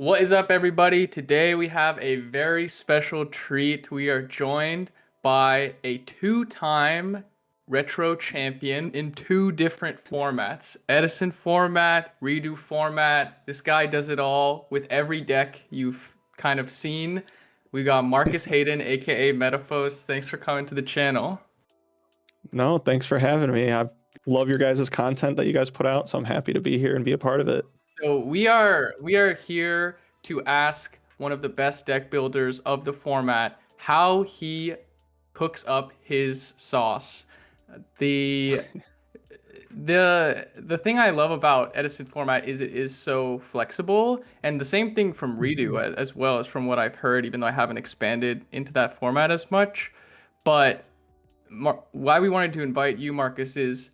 What is up, everybody? Today we have a very special treat. We are joined by a two-time retro champion in two different formats. Edison format, REDU format. This guy does it all with every deck you've kind of seen. We got Marcus Hayden, aka Metaphos. Thanks for coming to the channel. No, thanks for having me. I love your guys' content that you guys put out, so I'm happy to be here and be a part of it. So we are here to ask one of the best deck builders of the format how he cooks up his sauce. The the thing I love about Edison format is it is so flexible, and the same thing from Redo as well as from what I've heard, even though I haven't expanded into that format as much. But why we wanted to invite you, Marcus, is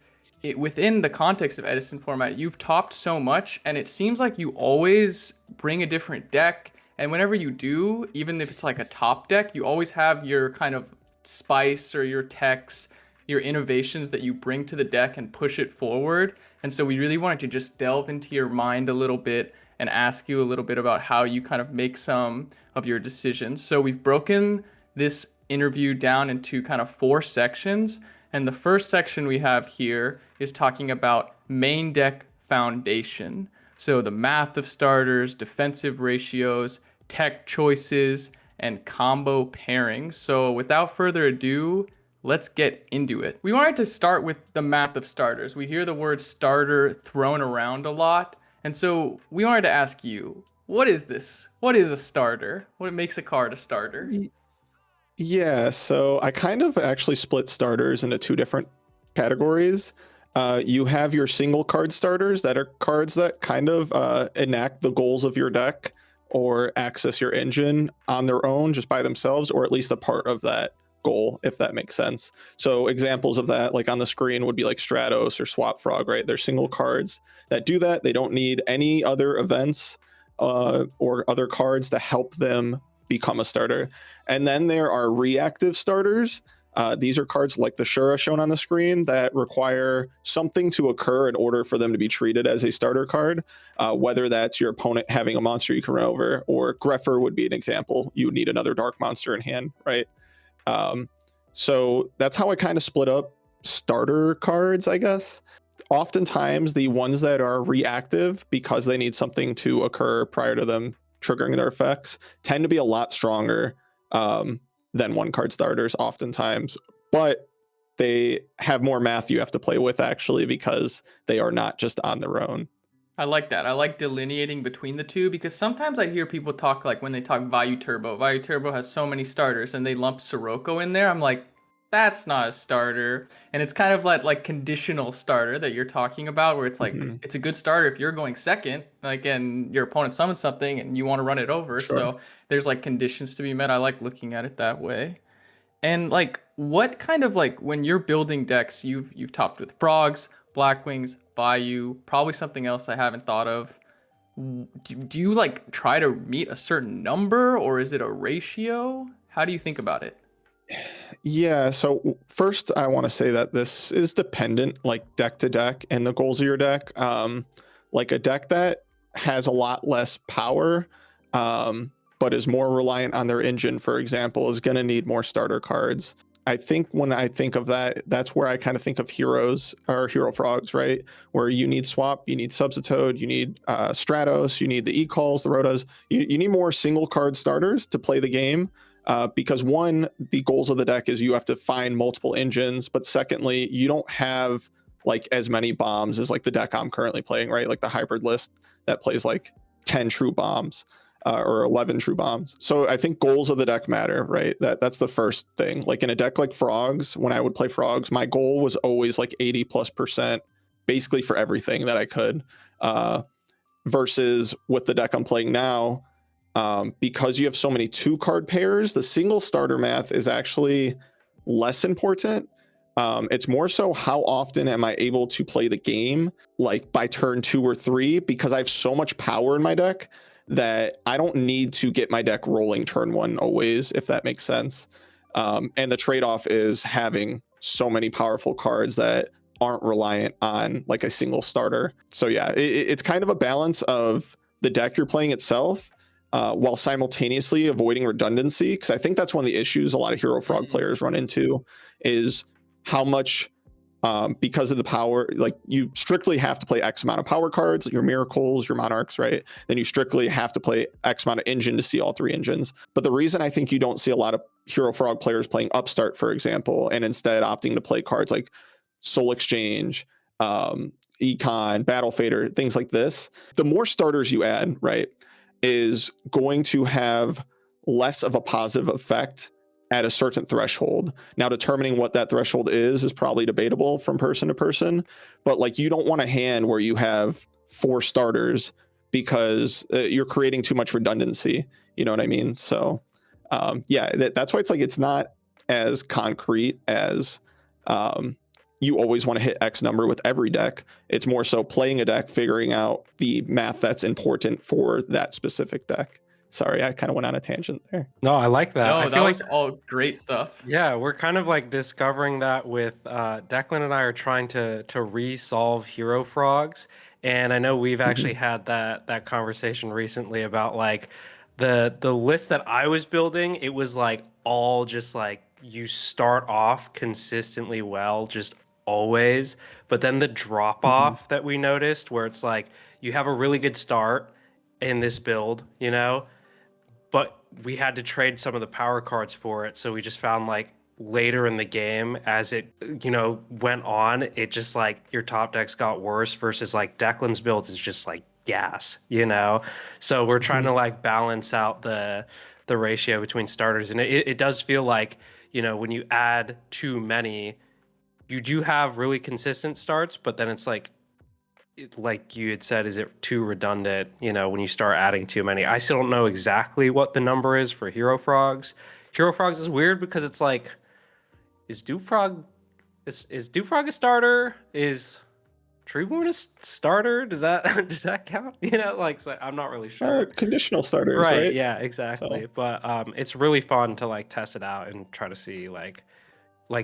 within the context of Edison format, you've topped so much, and it seems like you always bring a different deck. And whenever you do, even if it's like a top deck, you always have your kind of spice or your techs, your innovations that you bring to the deck and push it forward. And so we really wanted to just delve into your mind a little bit and ask you a little bit about how you kind of make some of your decisions. So we've broken this interview down into kind of four sections. And the first section we have here is talking about main deck foundation. So the math of starters, defensive ratios, tech choices, and combo pairings. So without further ado, let's get into it. We wanted to start with the math of starters. We hear the word starter thrown around a lot. And so we wanted to ask you, what is this? What is a starter? What makes a card a starter? Yeah, so I kind of actually split starters into two different categories. You have your single card starters that are cards that kind of enact the goals of your deck or access your engine on their own just by themselves, or at least a part of that goal, if that makes sense. So examples of that, like on the screen, would be like Stratos or Swap Frog, right? They're single cards that do that. They don't need any other events or other cards to help them become a starter. And then there are reactive starters. These are cards like the Shura shown on the screen that require something to occur in order for them to be treated as a starter card, whether that's your opponent having a monster you can run over, or Grepher would be an example. You would need another dark monster in hand, right? So that's how I kind of split up starter cards, I guess. Oftentimes, the ones that are reactive, because they need something to occur prior to them triggering their effects, tend to be a lot stronger than one card starters oftentimes, but they have more math you have to play with actually, because they are not just on their own. I like that. I like delineating between the two because sometimes I hear people talk like when they talk Vayu Turbo. Vayu Turbo has so many starters and they lump Sirocco in there. I'm like, that's not a starter. And it's kind of like conditional starter that you're talking about where it's like it's a good starter if you're going second, like and your opponent summons something and you want to run it over. Sure. So there's like conditions to be met. I like looking at it that way. And like what kind of like when you're building decks, you've topped with frogs, blackwings, Bayou, probably something else I haven't thought of. Do you like try to meet a certain number or is it a ratio? How do you think about it? Yeah, so first I want to say that this is dependent, like deck to deck and the goals of your deck. Like a deck that has a lot less power, but is more reliant on their engine, for example, is going to need more starter cards. I think when I think of that, that's where I kind of think of heroes or hero frogs, right? Where you need swap, you need substitute, you need Stratos, you need the E-calls, the Rotas. You need more single card starters to play the game. Because one, the goals of the deck is you have to find multiple engines, but secondly, you don't have like as many bombs as like the deck I'm currently playing, right? Like the hybrid list that plays like 10 true bombs. Or 11 true bombs. So I think goals of the deck matter, right? That's the first thing. Like in a deck like Frogs, when I would play Frogs, my goal was always like 80+%, basically for everything that I could. Versus with the deck I'm playing now, because you have so many 2-card pairs, the single starter math is actually less important. It's more so how often am I able to play the game, like by turn 2 or 3, because I have so much power in my deck that I don't need to get my deck rolling turn 1 always, if that makes sense. And the trade-off is having so many powerful cards that aren't reliant on like a single starter. So yeah, it's kind of a balance of the deck you're playing itself, while simultaneously avoiding redundancy, because I think that's one of the issues a lot of Hero Frog players run into, is how much, because of the power, like you strictly have to play X amount of power cards, your miracles, your monarchs, right? Then you strictly have to play X amount of engine to see all 3 engines. But the reason I think you don't see a lot of Hero Frog players playing Upstart, for example, and instead opting to play cards like Soul Exchange, Econ, Battle Fader, things like this, the more starters you add, right, is going to have less of a positive effect at a certain threshold. Now, determining what that threshold is probably debatable from person to person, but like you don't want a hand where you have 4 starters because you're creating too much redundancy. You know what I mean? So yeah, that's why it's like it's not as concrete as you always want to hit X number with every deck. It's more so playing a deck, figuring out the math that's important for that specific deck. Sorry, I kind of went on a tangent there. No, I like that. No, I that feel was like all great stuff. yeah, we're kind of like discovering that with Declan and I are trying to resolve Hero Frogs, and I know we've actually had that conversation recently about like the list that I was building. It was like all just like you start off consistently well, just always, but then the drop off that we noticed, where it's like you have a really good start in this build, you know, but we had to trade some of the power cards for it. So we just found like later in the game, as it, you know, went on, it just like your top decks got worse versus like Declan's build is just like gas, you know? So we're trying to like balance out the ratio between starters. And it does feel like, you know, when you add too many, you do have really consistent starts, but then it's like you had said, is it too redundant, you know, when you start adding too many? I still don't know exactly what the number is for Hero Frogs. Hero Frogs is weird because it's like, is Dewfrog a starter? Is Treeborn a starter? Does that count? You know, like, so I'm not really sure. Conditional starters, right? Yeah, exactly. So. But it's really fun to like test it out and try to see like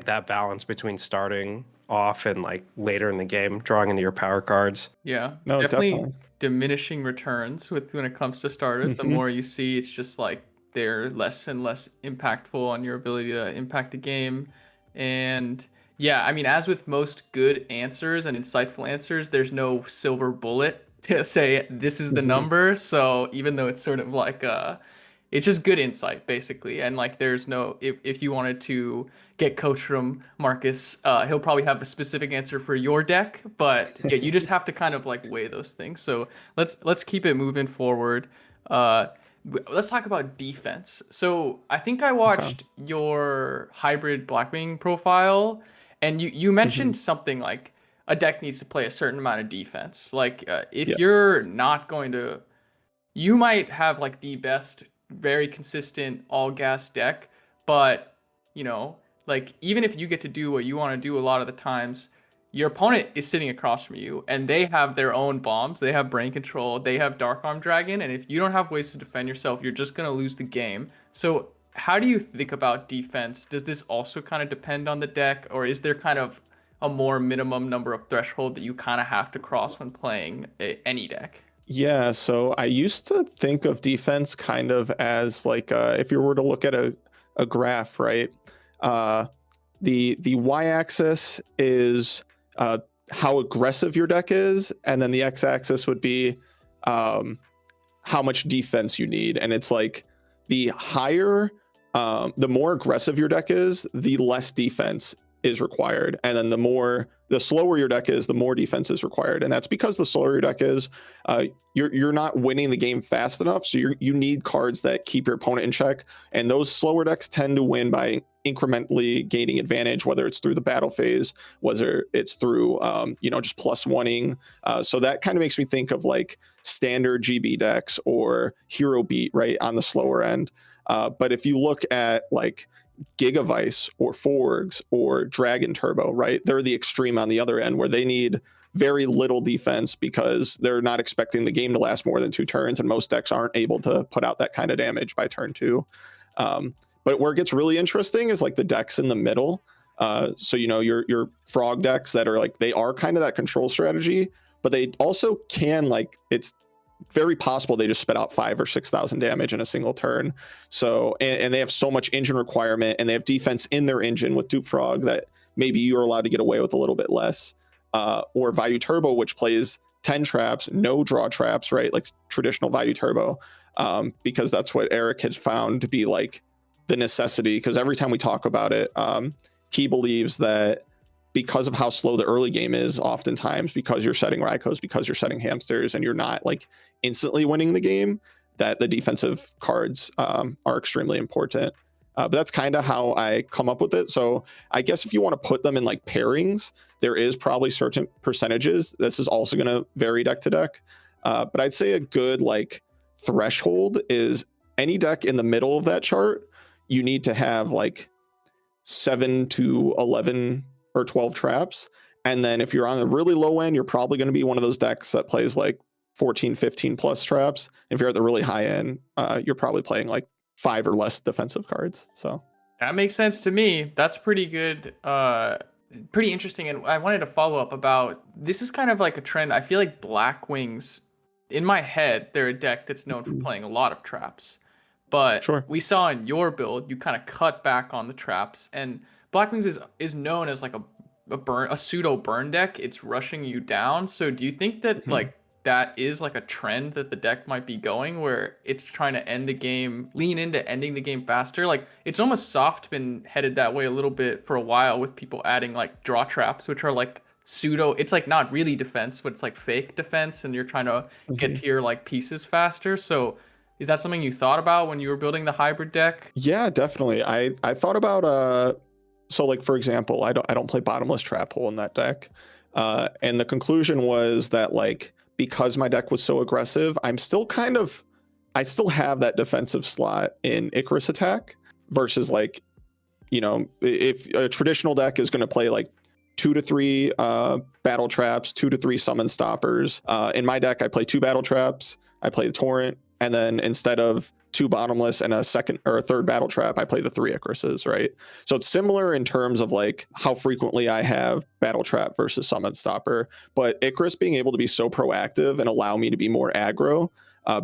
that balance between starting off and like later in the game drawing into your power cards. Yeah, No, definitely. diminishing returns when it comes to starters. The more you see, it's just like they're less and less impactful on your ability to impact the game. And yeah, I mean, as with most good answers and insightful answers, there's no silver bullet to say this is the number. So even though it's sort of like it's just good insight basically, and like there's no, if you wanted to get coach from Marcus, he'll probably have a specific answer for your deck, but yeah, you just have to kind of like weigh those things. So let's keep it moving forward. Let's talk about defense. So I think I watched your hybrid Blackwing profile, and you mentioned something like a deck needs to play a certain amount of defense. Like if you're not going to, you might have like the best, very consistent all gas deck, but you know, like even if you get to do what you want to do a lot of the times, your opponent is sitting across from you and they have their own bombs, they have brain control, they have Dark Arm Dragon, and if you don't have ways to defend yourself, you're just going to lose the game. So how do you think about defense? Does this also kind of depend on the deck, or is there kind of a more minimum number of threshold that you kind of have to cross when playing any deck? Yeah, so I used to think of defense kind of as like if you were to look at a graph, right? The y-axis is how aggressive your deck is, and then the x-axis would be how much defense you need. And it's like the higher, the more aggressive your deck is, the less defense is required, and then the slower your deck is, the more defense is required. And that's because the slower your deck is, you're not winning the game fast enough, so you need cards that keep your opponent in check, and those slower decks tend to win by incrementally gaining advantage, whether it's through the battle phase, whether it's through just plus oneing. So that kind of makes me think of like standard GB decks or Hero Beat, right, on the slower end. But if you look at like Gigavice or Forgs or Dragon Turbo, right, they're the extreme on the other end, where they need very little defense because they're not expecting the game to last more than 2 turns, and most decks aren't able to put out that kind of damage by turn 2. But where it gets really interesting is like the decks in the middle. So your frog decks that are like, they are kind of that control strategy, but they also can, like, very possible they just spit out 5,000 or 6,000 damage in a single turn. So, and they have so much engine requirement, and they have defense in their engine with Dupe Frog that maybe you're allowed to get away with a little bit less. Or Value Turbo, which plays 10 traps, no draw traps, right? Like traditional Value Turbo, because that's what Eric had found to be like the necessity. Because every time we talk about it, he believes that because of how slow the early game is, oftentimes because you're setting Raikos, because you're setting hamsters, and you're not like instantly winning the game, that the defensive cards are extremely important. But that's kind of how I come up with it. So I guess if you want to put them in like pairings, there is probably certain percentages. This is also going to vary deck to deck. But I'd say a good like threshold is any deck in the middle of that chart, you need to have like 7 to 11 or 12 traps. And then if you're on the really low end, you're probably going to be one of those decks that plays like 14, 15 plus traps. If you're at the really high end, you're probably playing like 5 or less defensive cards. So that makes sense to me. That's pretty good. Pretty interesting. And I wanted to follow up about, this is kind of like a trend. I feel like Black Wings, in my head, they're a deck that's known for playing a lot of traps. But sure. We saw in your build, you kind of cut back on the traps. And Black Wings is known as like a pseudo burn deck. It's rushing you down. So do you think that like that is like a trend that the deck might be going, where it's trying to end the game, lean into ending the game faster? Like it's almost soft been headed that way a little bit for a while, with people adding like draw traps, which are like pseudo, it's like not really defense, but it's like fake defense, and you're trying to get to your like pieces faster. So is that something you thought about when you were building the hybrid deck? Yeah, definitely. I thought about so like for example, I don't play bottomless trap hole in that deck. And the conclusion was that like, because my deck was so aggressive, I still have that defensive slot in Icarus attack, versus like, you know, if a traditional deck is going to play like 2 to 3 battle traps, 2 to 3 summon stoppers. In my deck, I play 2 battle traps, I play the torrent, and then instead of 2 bottomless and a second or a third battle trap, I play the 3 Icaruses, right? So it's similar in terms of like how frequently I have battle trap versus summon stopper, but Icarus being able to be so proactive and allow me to be more aggro,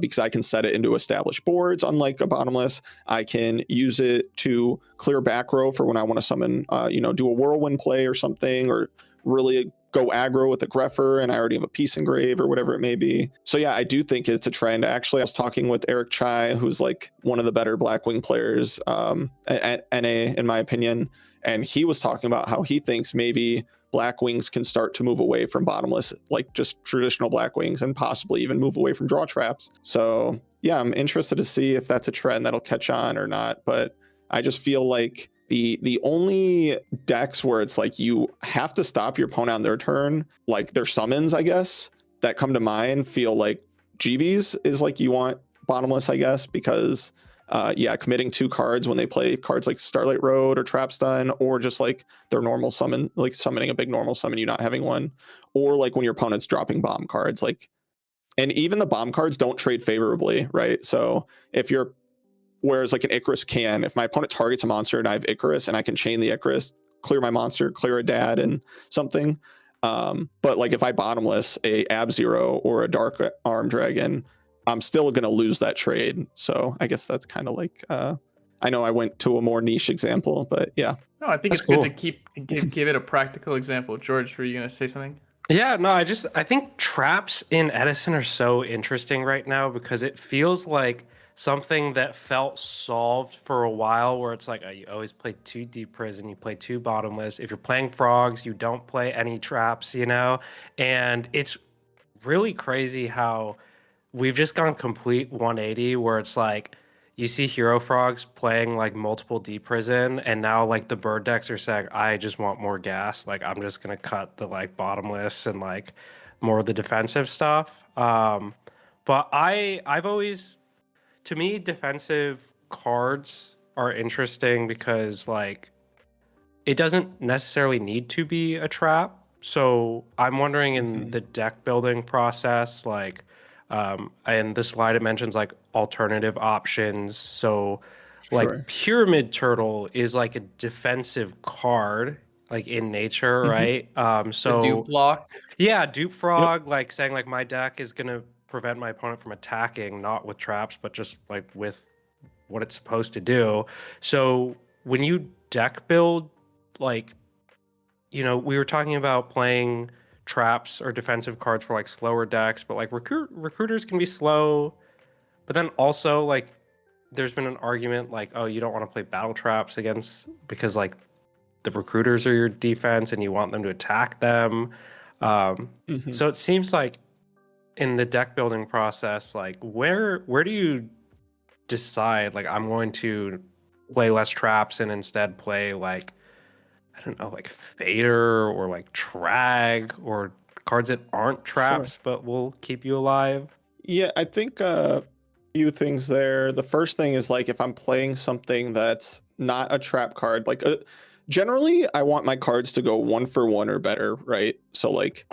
because I can set it into established boards, unlike a bottomless. I can use it to clear back row for when I want to summon, do a whirlwind play or something, or really go aggro with the Greffer and I already have a Peace Engrave or whatever it may be. So yeah, I do think it's a trend. Actually, I was talking with Eric Chai, who's like one of the better Blackwing players at NA, in my opinion. And he was talking about how he thinks maybe Blackwings can start to move away from bottomless, like just traditional Blackwings, and possibly even move away from draw traps. So yeah, I'm interested to see if that's a trend that'll catch on or not. But I just feel like the only decks where it's like you have to stop your opponent on their turn, like their summons, I guess, that come to mind, feel like GBs is like you want bottomless, I guess, because committing 2 cards when they play cards like Starlight Road or Trap Stun, or just like their normal summon, like summoning a big normal summon, you not having one, or like when your opponent's dropping bomb cards, like, and even the bomb cards don't trade favorably, right? So if you're, whereas like an Icarus can, if my opponent targets a monster and I have Icarus and I can chain the Icarus, clear my monster, clear a dad and something. But like if I bottomless a Ab-Zero or a Dark Arm Dragon, I'm still going to lose that trade. So I guess that's kind of like, I know I went to a more niche example, but yeah. No, I think That's it's cool. good to give it a practical example. George, were you going to say something? Yeah, no, I think traps in Edison are so interesting right now, because it feels like something that felt solved for a while, where it's like, you always play 2 deep prison, you play 2 bottomless. If you're playing frogs, you don't play any traps, and it's really crazy how we've just gone complete 180, where it's like you see hero frogs playing like multiple deep prison, and now like the bird decks are saying, I just want more gas, like I'm just gonna cut the like bottomless and like more of the defensive stuff. But I've always, to me, defensive cards are interesting because like it doesn't necessarily need to be a trap. So I'm wondering in the deck building process, like, and the slide it mentions like alternative options. So like Pyramid Turtle is like a defensive card, like in nature, right? The dupe block. Yeah, Dupe Frog, like saying like my deck is gonna prevent my opponent from attacking, not with traps, but just like with what it's supposed to do. So when you deck build, like, you know, we were talking about playing traps or defensive cards for like slower decks, but like recruiters can be slow. But then also like there's been an argument like, oh, you don't want to play battle traps against because like the recruiters are your defense and you want them to attack them. So it seems like in the deck building process, like where do you decide like I'm going to play less traps and instead play like, I don't know, like Fader or like Trag or cards that aren't traps but will keep you alive? Yeah, I think a few things there. The first thing is like if I'm playing something that's not a trap card, like generally I want my cards to go 1-for-1 or better, right? So like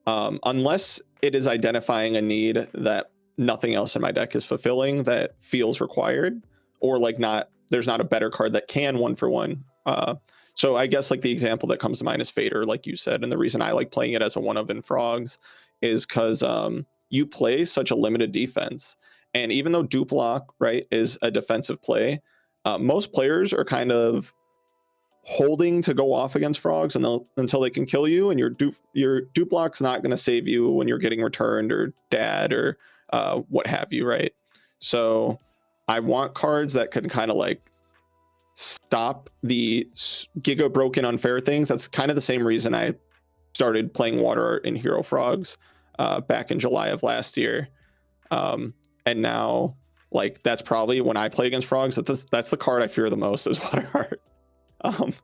unless it is identifying a need that nothing else in my deck is fulfilling that feels required, or like there's not a better card that can 1-for-1. So I guess like the example that comes to mind is Fader, like you said, and the reason I like playing it as a one of in Frogs is because you play such a limited defense, and even though dupe lock, right, is a defensive play, most players are kind of holding to go off against Frogs until they can kill you, and your dupe lock's not going to save you when you're getting returned or dad or what have you, right? So I want cards that can kind of like stop the giga broken unfair things. That's kind of the same reason I started playing Water Art in Hero Frogs back in July of last year. And now like that's probably when I play against Frogs, that's the card I fear the most is Water Art.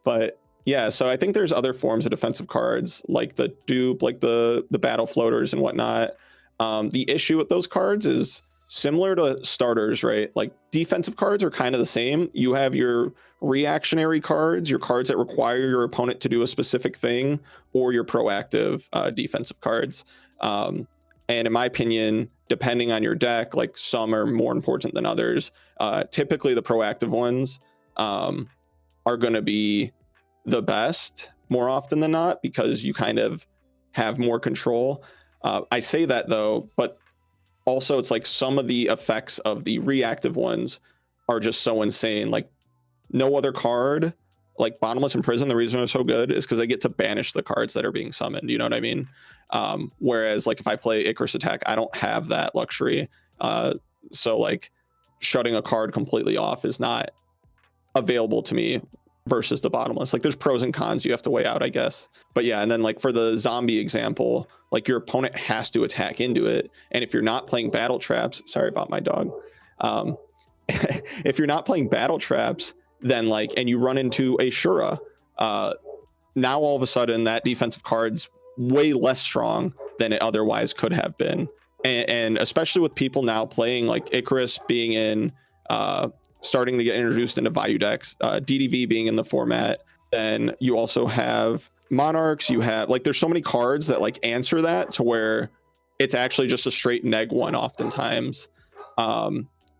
But yeah, so I think there's other forms of defensive cards like the dupe, like the battle floaters and whatnot. The issue with those cards is similar to starters, right? Like defensive cards are kind of the same. You have your reactionary cards, your cards that require your opponent to do a specific thing, or your proactive defensive cards. And in my opinion, depending on your deck, like some are more important than others. Typically the proactive ones are going to be the best more often than not because you kind of have more control. I say that though, but also it's like some of the effects of the reactive ones are just so insane. Like no other card, like Bottomless and Prison, the reason they're so good is because they get to banish the cards that are being summoned. You know what I mean? Whereas like if I play Icarus Attack, I don't have that luxury. So like shutting a card completely off is not available to me versus the Bottomless. Like there's pros and cons you have to weigh out, I guess. But yeah, and then like for the zombie example, like your opponent has to attack into it, and if you're not playing battle traps, sorry about my dog, if you're not playing battle traps, then like and you run into a Shura, now all of a sudden that defensive card's way less strong than it otherwise could have been. And especially with people now playing like Icarus being in starting to get introduced into Vayu decks, DDV being in the format, then you also have Monarchs, you have like there's so many cards that like answer that to where it's actually just a straight neg one oftentimes,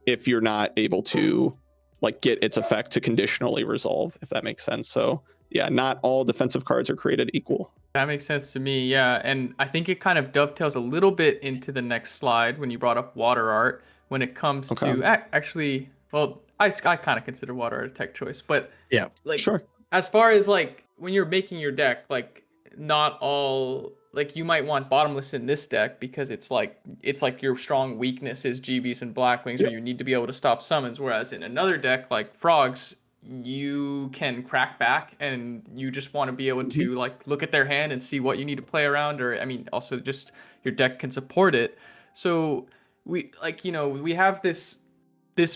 if you're not able to like get its effect to conditionally resolve, if that makes sense. So yeah, not all defensive cards are created equal. That makes sense to me, yeah. And I think it kind of dovetails a little bit into the next slide when you brought up Water Art when it comes to actually, well, I kind of consider Water Art a tech choice, but yeah, like sure. As far as like when you're making your deck, like not all, like you might want Bottomless in this deck because it's like your strong weakness is GBs and Blackwings, or you need to be able to stop summons. Whereas in another deck like Frogs, you can crack back and you just want to be able to like look at their hand and see what you need to play around, or I mean also just your deck can support it. So we like, you know, we have this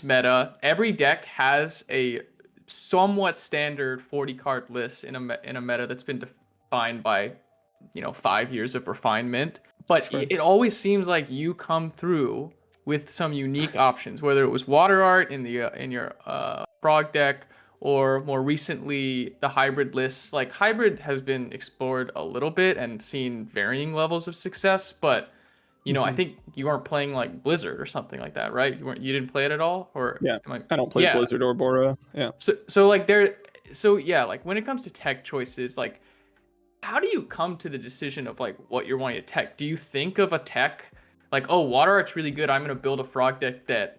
meta. Every deck has a somewhat standard 40 card list in a meta that's been defined by, you know, 5 years of refinement, but it always seems like you come through with some unique options, whether it was Water Art in your Frog deck, or more recently the hybrid lists. Like hybrid has been explored a little bit and seen varying levels of success, but you know, I think you weren't playing like Blizzard or something like that, right? You didn't play it at all, or yeah, I don't play Blizzard or Bora. Yeah. So like like when it comes to tech choices, like how do you come to the decision of like what you're wanting to tech? Do you think of a tech like, oh, water art's really good, I'm gonna build a frog deck that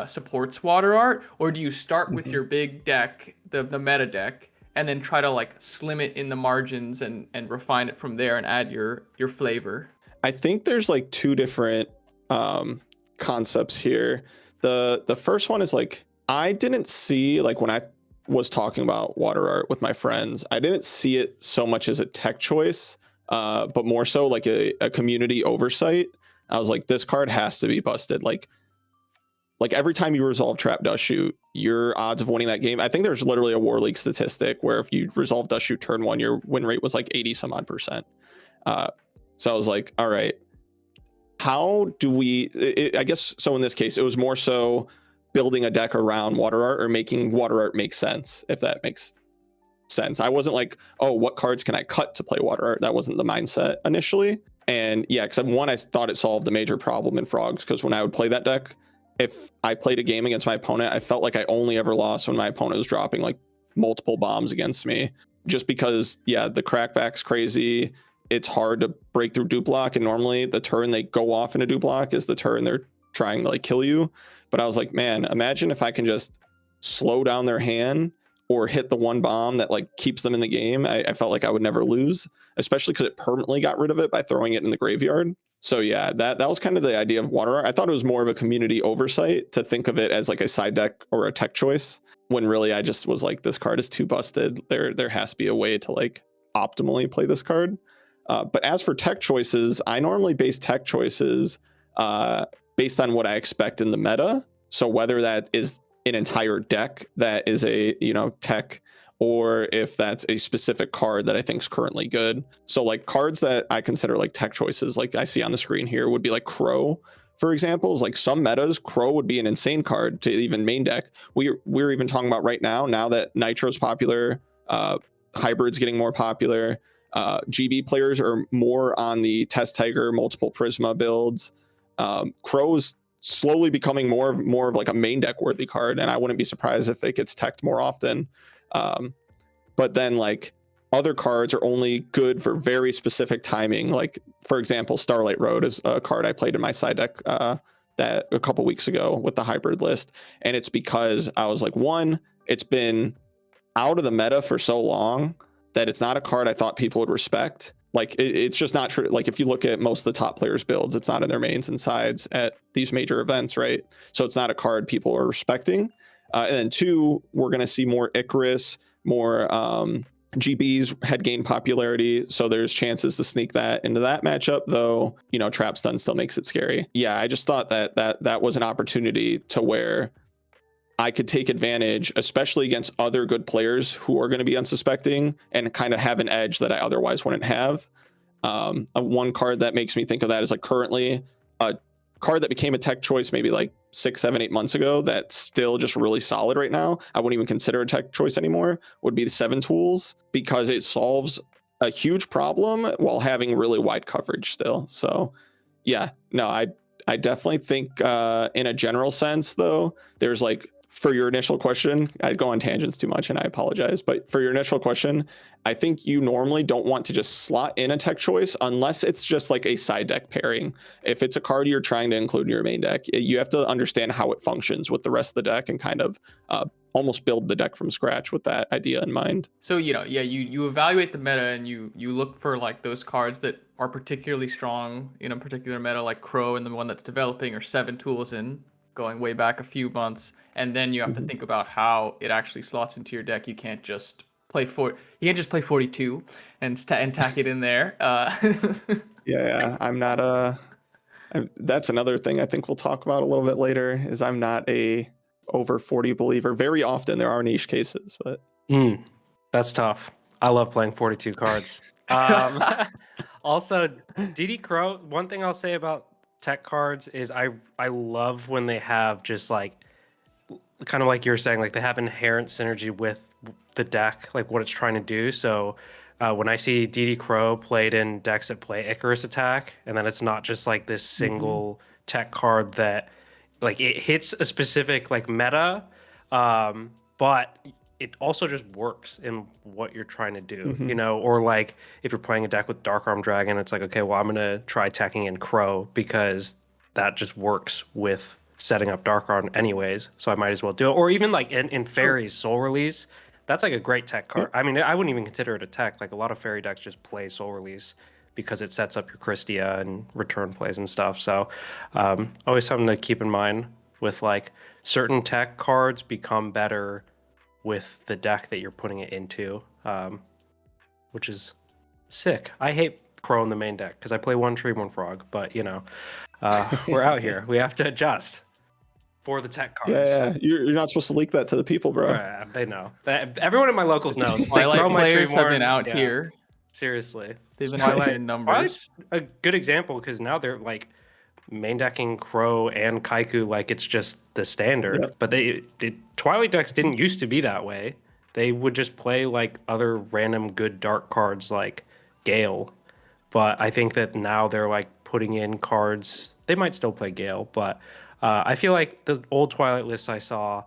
supports water art? Or do you start with your big deck, the meta deck, and then try to like slim it in the margins and refine it from there and add your flavor? I think there's like two different concepts here. The first one is like, I didn't see, like when I was talking about water art with my friends, I didn't see it so much as a tech choice, but more so like a community oversight. I was like, this card has to be busted. Like every time you resolve Trap Dust Shoot, your odds of winning that game, I think there's literally a War League statistic where if you resolve Dust Shoot turn one, your win rate was like 80 some odd percent. So I was like, all right, how do we, I guess, so in this case, it was more so building a deck around water art or making water art make sense, if that makes sense. I wasn't like, oh, what cards can I cut to play water art? That wasn't the mindset initially. And yeah, because one, I thought it solved a major problem in Frogs, because when I would play that deck, if I played a game against my opponent, I felt like I only ever lost when my opponent was dropping like multiple bombs against me, just because, yeah, the crackback's crazy. It's hard to break through dupe block, and normally the turn they go off in a dupe block is the turn they're trying to like kill you. But I was like, man, imagine if I can just slow down their hand or hit the one bomb that like keeps them in the game. I felt like I would never lose, especially because it permanently got rid of it by throwing it in the graveyard. So yeah, that was kind of the idea of water art. I thought it was more of a community oversight to think of it as like a side deck or a tech choice, when really I just was like, this card is too busted. There has to be a way to like optimally play this card. But as for tech choices, I normally base tech choices based on what I expect in the meta. So whether that is an entire deck that is a, tech, or if that's a specific card that I think is currently good. So like cards that I consider like tech choices, like I see on the screen here, would be like Crow, for example. Is like some metas, Crow would be an insane card to even main deck. We're even talking about right now that Nitro's popular, Hybrid's getting more popular. GB players are more on the Test Tiger, multiple Prisma builds. Crow's slowly becoming more of like a main deck worthy card, and I wouldn't be surprised if it gets teched more often. But then like other cards are only good for very specific timing. Like for example, Starlight Road is a card I played in my side deck that a couple weeks ago with the hybrid list, and it's because I was like, one, it's been out of the meta for so long that it's not a card I thought people would respect. Like it's just not true. Like if you look at most of the top players' builds, it's not in their mains and sides at these major events, right? So it's not a card people are respecting. And then two, we're going to see more Icarus, more GBs had gained popularity, so there's chances to sneak that into that matchup, though, Trap Stun still makes it scary. Yeah, I just thought that was an opportunity to where I could take advantage, especially against other good players who are going to be unsuspecting, and kind of have an edge that I otherwise wouldn't have. One card that makes me think of that is like currently a card that became a tech choice maybe like 6, 7, 8 months ago that's still just really solid right now. I wouldn't even consider a tech choice anymore, would be the 7 Tools, because it solves a huge problem while having really wide coverage still. So yeah, no, I definitely think in a general sense, though, there's like, for your initial question, I go on tangents too much and I apologize, but for your initial question, I think you normally don't want to just slot in a tech choice unless it's just like a side deck pairing. If it's a card you're trying to include in your main deck, you have to understand how it functions with the rest of the deck and kind of almost build the deck from scratch with that idea in mind. So, you evaluate the meta and you look for like those cards that are particularly strong in a particular meta, like Crow and the one that's developing, or 7 Tools in going way back a few months, and then you have to think about how it actually slots into your deck. You can't just play 42 and tack it in there. Yeah, I'm not that's another thing I think we'll talk about a little bit later, is I'm not a over 40 believer. Very often there are niche cases, but that's tough. I love playing 42 cards. Also, DD Crow, one thing I'll say about tech cards is I love when they have just like, kind of like you're saying, like they have inherent synergy with the deck, like what it's trying to do. So when I see DD Crow played in decks that play Icarus attack, and then it's not just like this single tech card that like it hits a specific like meta, but it also just works in what you're trying to do, Mhm. or like if you're playing a deck with Dark Arm Dragon, it's like, okay, well, I'm going to try teching in Crow because that just works with setting up Dark Arm anyways. So I might as well do it. Or even like in Fairies Soul Release, that's like a great tech card. Yep. I mean, I wouldn't even consider it a tech. Like a lot of Fairy decks just play Soul Release because it sets up your Christia and return plays and stuff. So always something to keep in mind with like certain tech cards become better with the deck that you're putting it into, which is sick. I hate Crow in the main deck because I play one tree, one frog, but we're out here. We have to adjust for the tech cards. Yeah. You're not supposed to leak that to the people, bro. Right, they know. Everyone in my locals knows. They Twilight grow my tree players have been more. out Yeah, here. seriously. They've been Twilight in numbers. Twilight's a good example because now they're like main decking Crow and Kaiku like it's just the standard. Yep. But Twilight decks didn't used to be that way. They would just play like other random good dark cards like Gale. But I think that now they're like putting in cards. They might still play Gale, but I feel like the old Twilight lists I saw,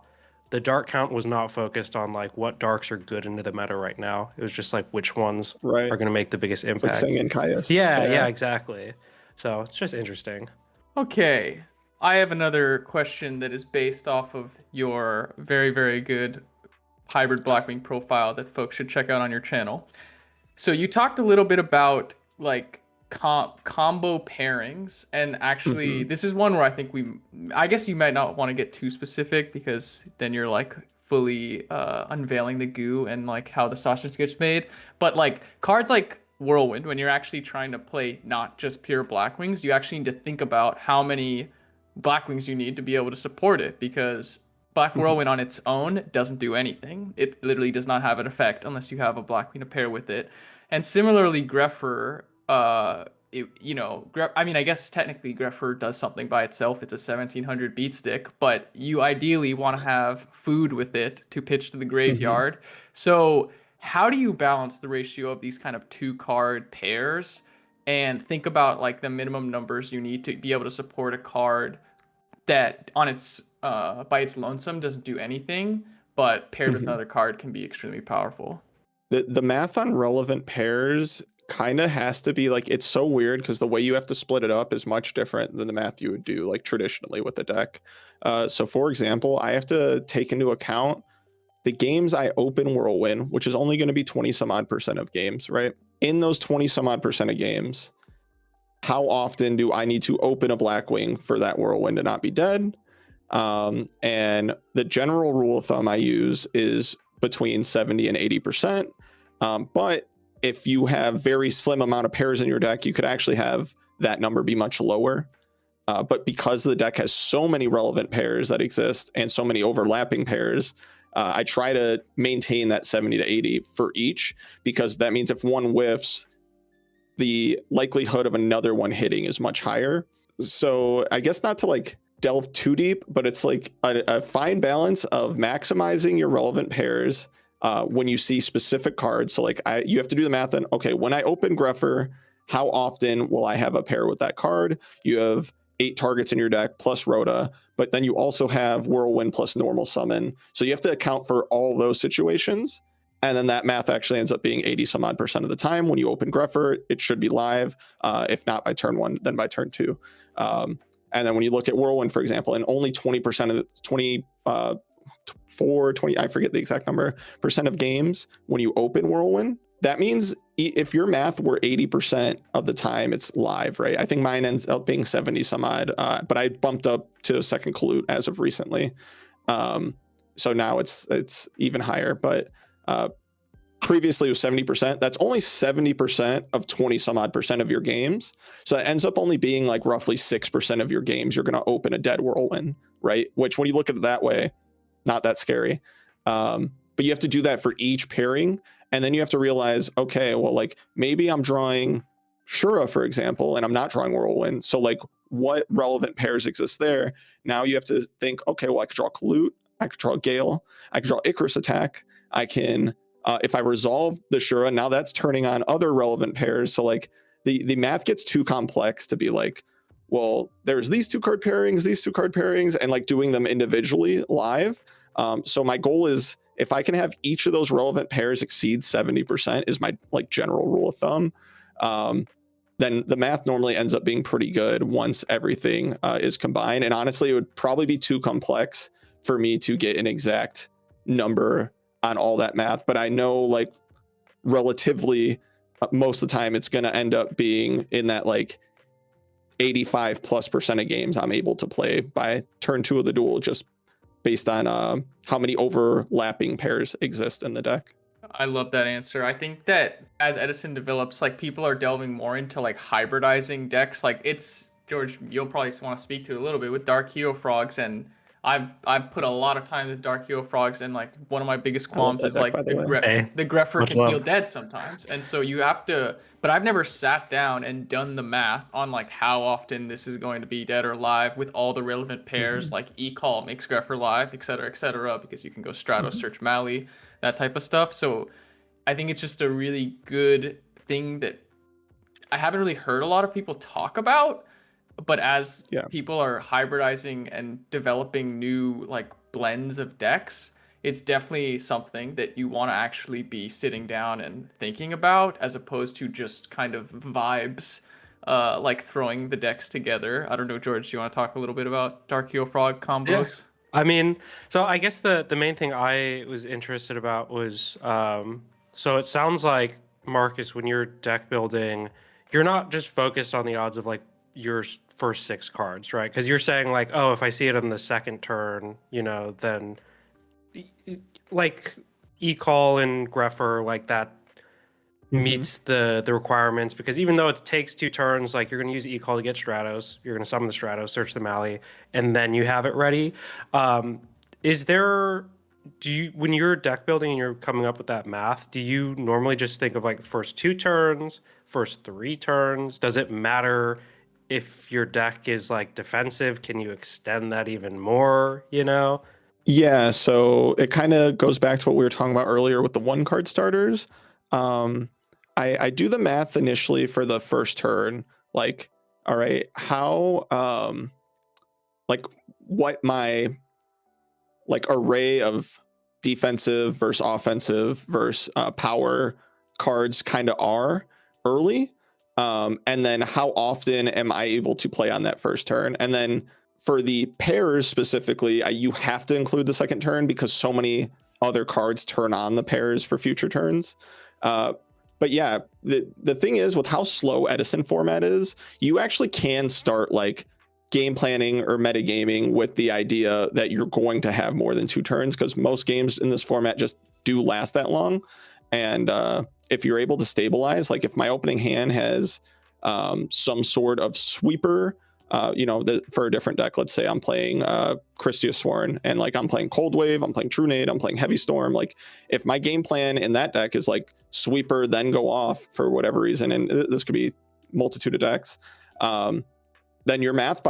the dark count was not focused on like what darks are good into the meta right now. It was just like which ones Right. are going to make the biggest It's like impact. Singing Caius. Yeah, exactly. So it's just interesting. Okay, I have another question that is based off of your very, very good hybrid Blackwing profile that folks should check out on your channel. So you talked a little bit about like combo pairings, and actually this is one where I think I guess you might not want to get too specific because then you're like fully unveiling the goo and like how the sausage gets made. But like cards like Whirlwind, when you're actually trying to play not just pure Blackwings, you actually need to think about how many Blackwings you need to be able to support it, because Black Whirlwind on its own doesn't do anything. It literally does not have an effect unless you have a Blackwing to pair with it. And similarly, Grepher, I mean, I guess technically Grepher does something by itself. It's a 1700 beat stick, but you ideally want to have food with it to pitch to the graveyard. So how do you balance the ratio of these kind of 2-card pairs and think about like the minimum numbers you need to be able to support a card that on its by its lonesome doesn't do anything, but paired with another card can be extremely powerful? The math on relevant pairs kind of has to be like, it's so weird because the way you have to split it up is much different than the math you would do like traditionally with the deck. So for example, I have to take into account the games I open Whirlwind, which is only going to be 20 some odd percent of games, right? In those 20 some odd percent of games, how often do I need to open a Blackwing for that Whirlwind to not be dead? And the general rule of thumb I use is between 70 and 80%. But if you have very slim amount of pairs in your deck, you could actually have that number be much lower. But because the deck has so many relevant pairs that exist and so many overlapping pairs, I try to maintain that 70 to 80 for each, because that means if one whiffs, the likelihood of another one hitting is much higher. So I guess not to like delve too deep, but it's like a fine balance of maximizing your relevant pairs when you see specific cards. So like you have to do the math on, okay, when I open Grepher, how often will I have a pair with that card? You have 8 targets in your deck plus Rhoda, but then you also have Whirlwind plus normal summon. So you have to account for all those situations. And then that math actually ends up being 80 some odd percent of the time. When you open Grepher, it should be live. If not by turn 1, then by turn 2. And then when you look at Whirlwind, for example, and only 20% of the 20, I forget the exact number, percent of games, when you open Whirlwind, that means if your math were 80% of the time, it's live, right? I think mine ends up being 70 some odd, but I bumped up to second Colute as of recently. So now it's even higher, but previously it was 70%. That's only 70% of 20 some odd percent of your games. So it ends up only being like roughly 6% of your games you're going to open a dead Whirlwind, right? Which when you look at it that way, not that scary. But you have to do that for each pairing. And then you have to realize, okay, well, like maybe I'm drawing Shura, for example, and I'm not drawing Whirlwind. So like what relevant pairs exist there? Now you have to think, okay, well, I could draw Colute, I could draw Gale, I could draw Icarus Attack. I can, if I resolve the Shura, now that's turning on other relevant pairs. So like the math gets too complex to be like, well, there's these 2-card pairings, these 2-card pairings, and like doing them individually live. So my goal is if I can have each of those relevant pairs exceed 70% is my like general rule of thumb. Then the math normally ends up being pretty good once everything is combined. And honestly, it would probably be too complex for me to get an exact number on all that math. But I know like relatively most of the time it's going to end up being in that like 85+% of games I'm able to play by turn 2 of the duel, just based on how many overlapping pairs exist in the deck. I love that answer. I think that as Edison develops, like people are delving more into like hybridizing decks. Like it's George, you'll probably want to speak to it a little bit with Dark Hero Frogs, and I've put a lot of time with Dark Hero Frogs, and like one of my biggest qualms is like the Grepher can feel dead sometimes, and so you have to. But I've never sat down and done the math on like how often this is going to be dead or live with all the relevant pairs, like E-Call makes Grepher live, et cetera, because you can go Stratos, search Mali, that type of stuff. So I think it's just a really good thing that I haven't really heard a lot of people talk about. But as people are hybridizing and developing new like blends of decks, it's definitely something that you want to actually be sitting down and thinking about, as opposed to just kind of vibes, like throwing the decks together. I don't know, George, do you want to talk a little bit about Dark Hero Frog combos? Yes. I mean, so I guess the main thing I was interested about was, so it sounds like, Marcus, when you're deck building, you're not just focused on the odds of like your first 6 cards, right? Because you're saying like, oh, if I see it on the second turn, you know, then like E-Call and Grepher, like that meets the requirements, because even though it takes 2 turns, like you're going to use E-Call to get Stratos, you're going to summon the Stratos, search the Mali, and then you have it ready. When you're deck building and you're coming up with that math, do you normally just think of like the first 2 turns, first 3 turns? Does it matter if your deck is like defensive? Can you extend that even more, you know? Yeah, so it kind of goes back to what we were talking about earlier with the 1-card starters. I do the math initially for the first turn, like, all right, how like what my like array of defensive versus offensive versus power cards kind of are early, and then how often am I able to play on that first turn. And then for the pairs specifically, you have to include the second turn because so many other cards turn on the pairs for future turns. But yeah, the thing is, with how slow Edison format is, you actually can start like game planning or metagaming with the idea that you're going to have more than 2 turns, because most games in this format just do last that long. And if you're able to stabilize, like if my opening hand has some sort of sweeper, for a different deck, let's say I'm playing Christia Sworn, and like I'm playing Cold Wave, I'm playing True Nade, I'm playing Heavy Storm. Like if my game plan in that deck is like sweeper, then go off for whatever reason, and this could be multitude of decks, then your math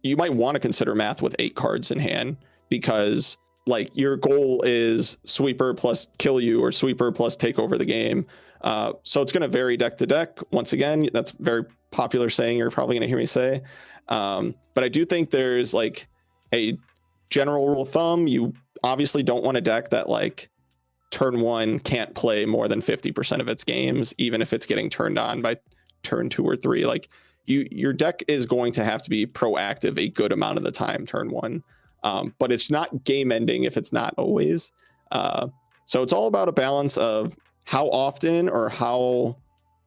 you might want to consider math with 8 cards in hand, because like your goal is sweeper plus kill you or sweeper plus take over the game. So it's going to vary deck to deck. Once again, that's very popular saying you're probably going to hear me say. But I do think there's like a general rule of thumb. You obviously don't want a deck that like turn 1 can't play more than 50% of its games, even if it's getting turned on by turn 2 or 3. Like your deck is going to have to be proactive a good amount of the time turn 1. But it's not game ending if it's not always. So it's all about a balance of how often or how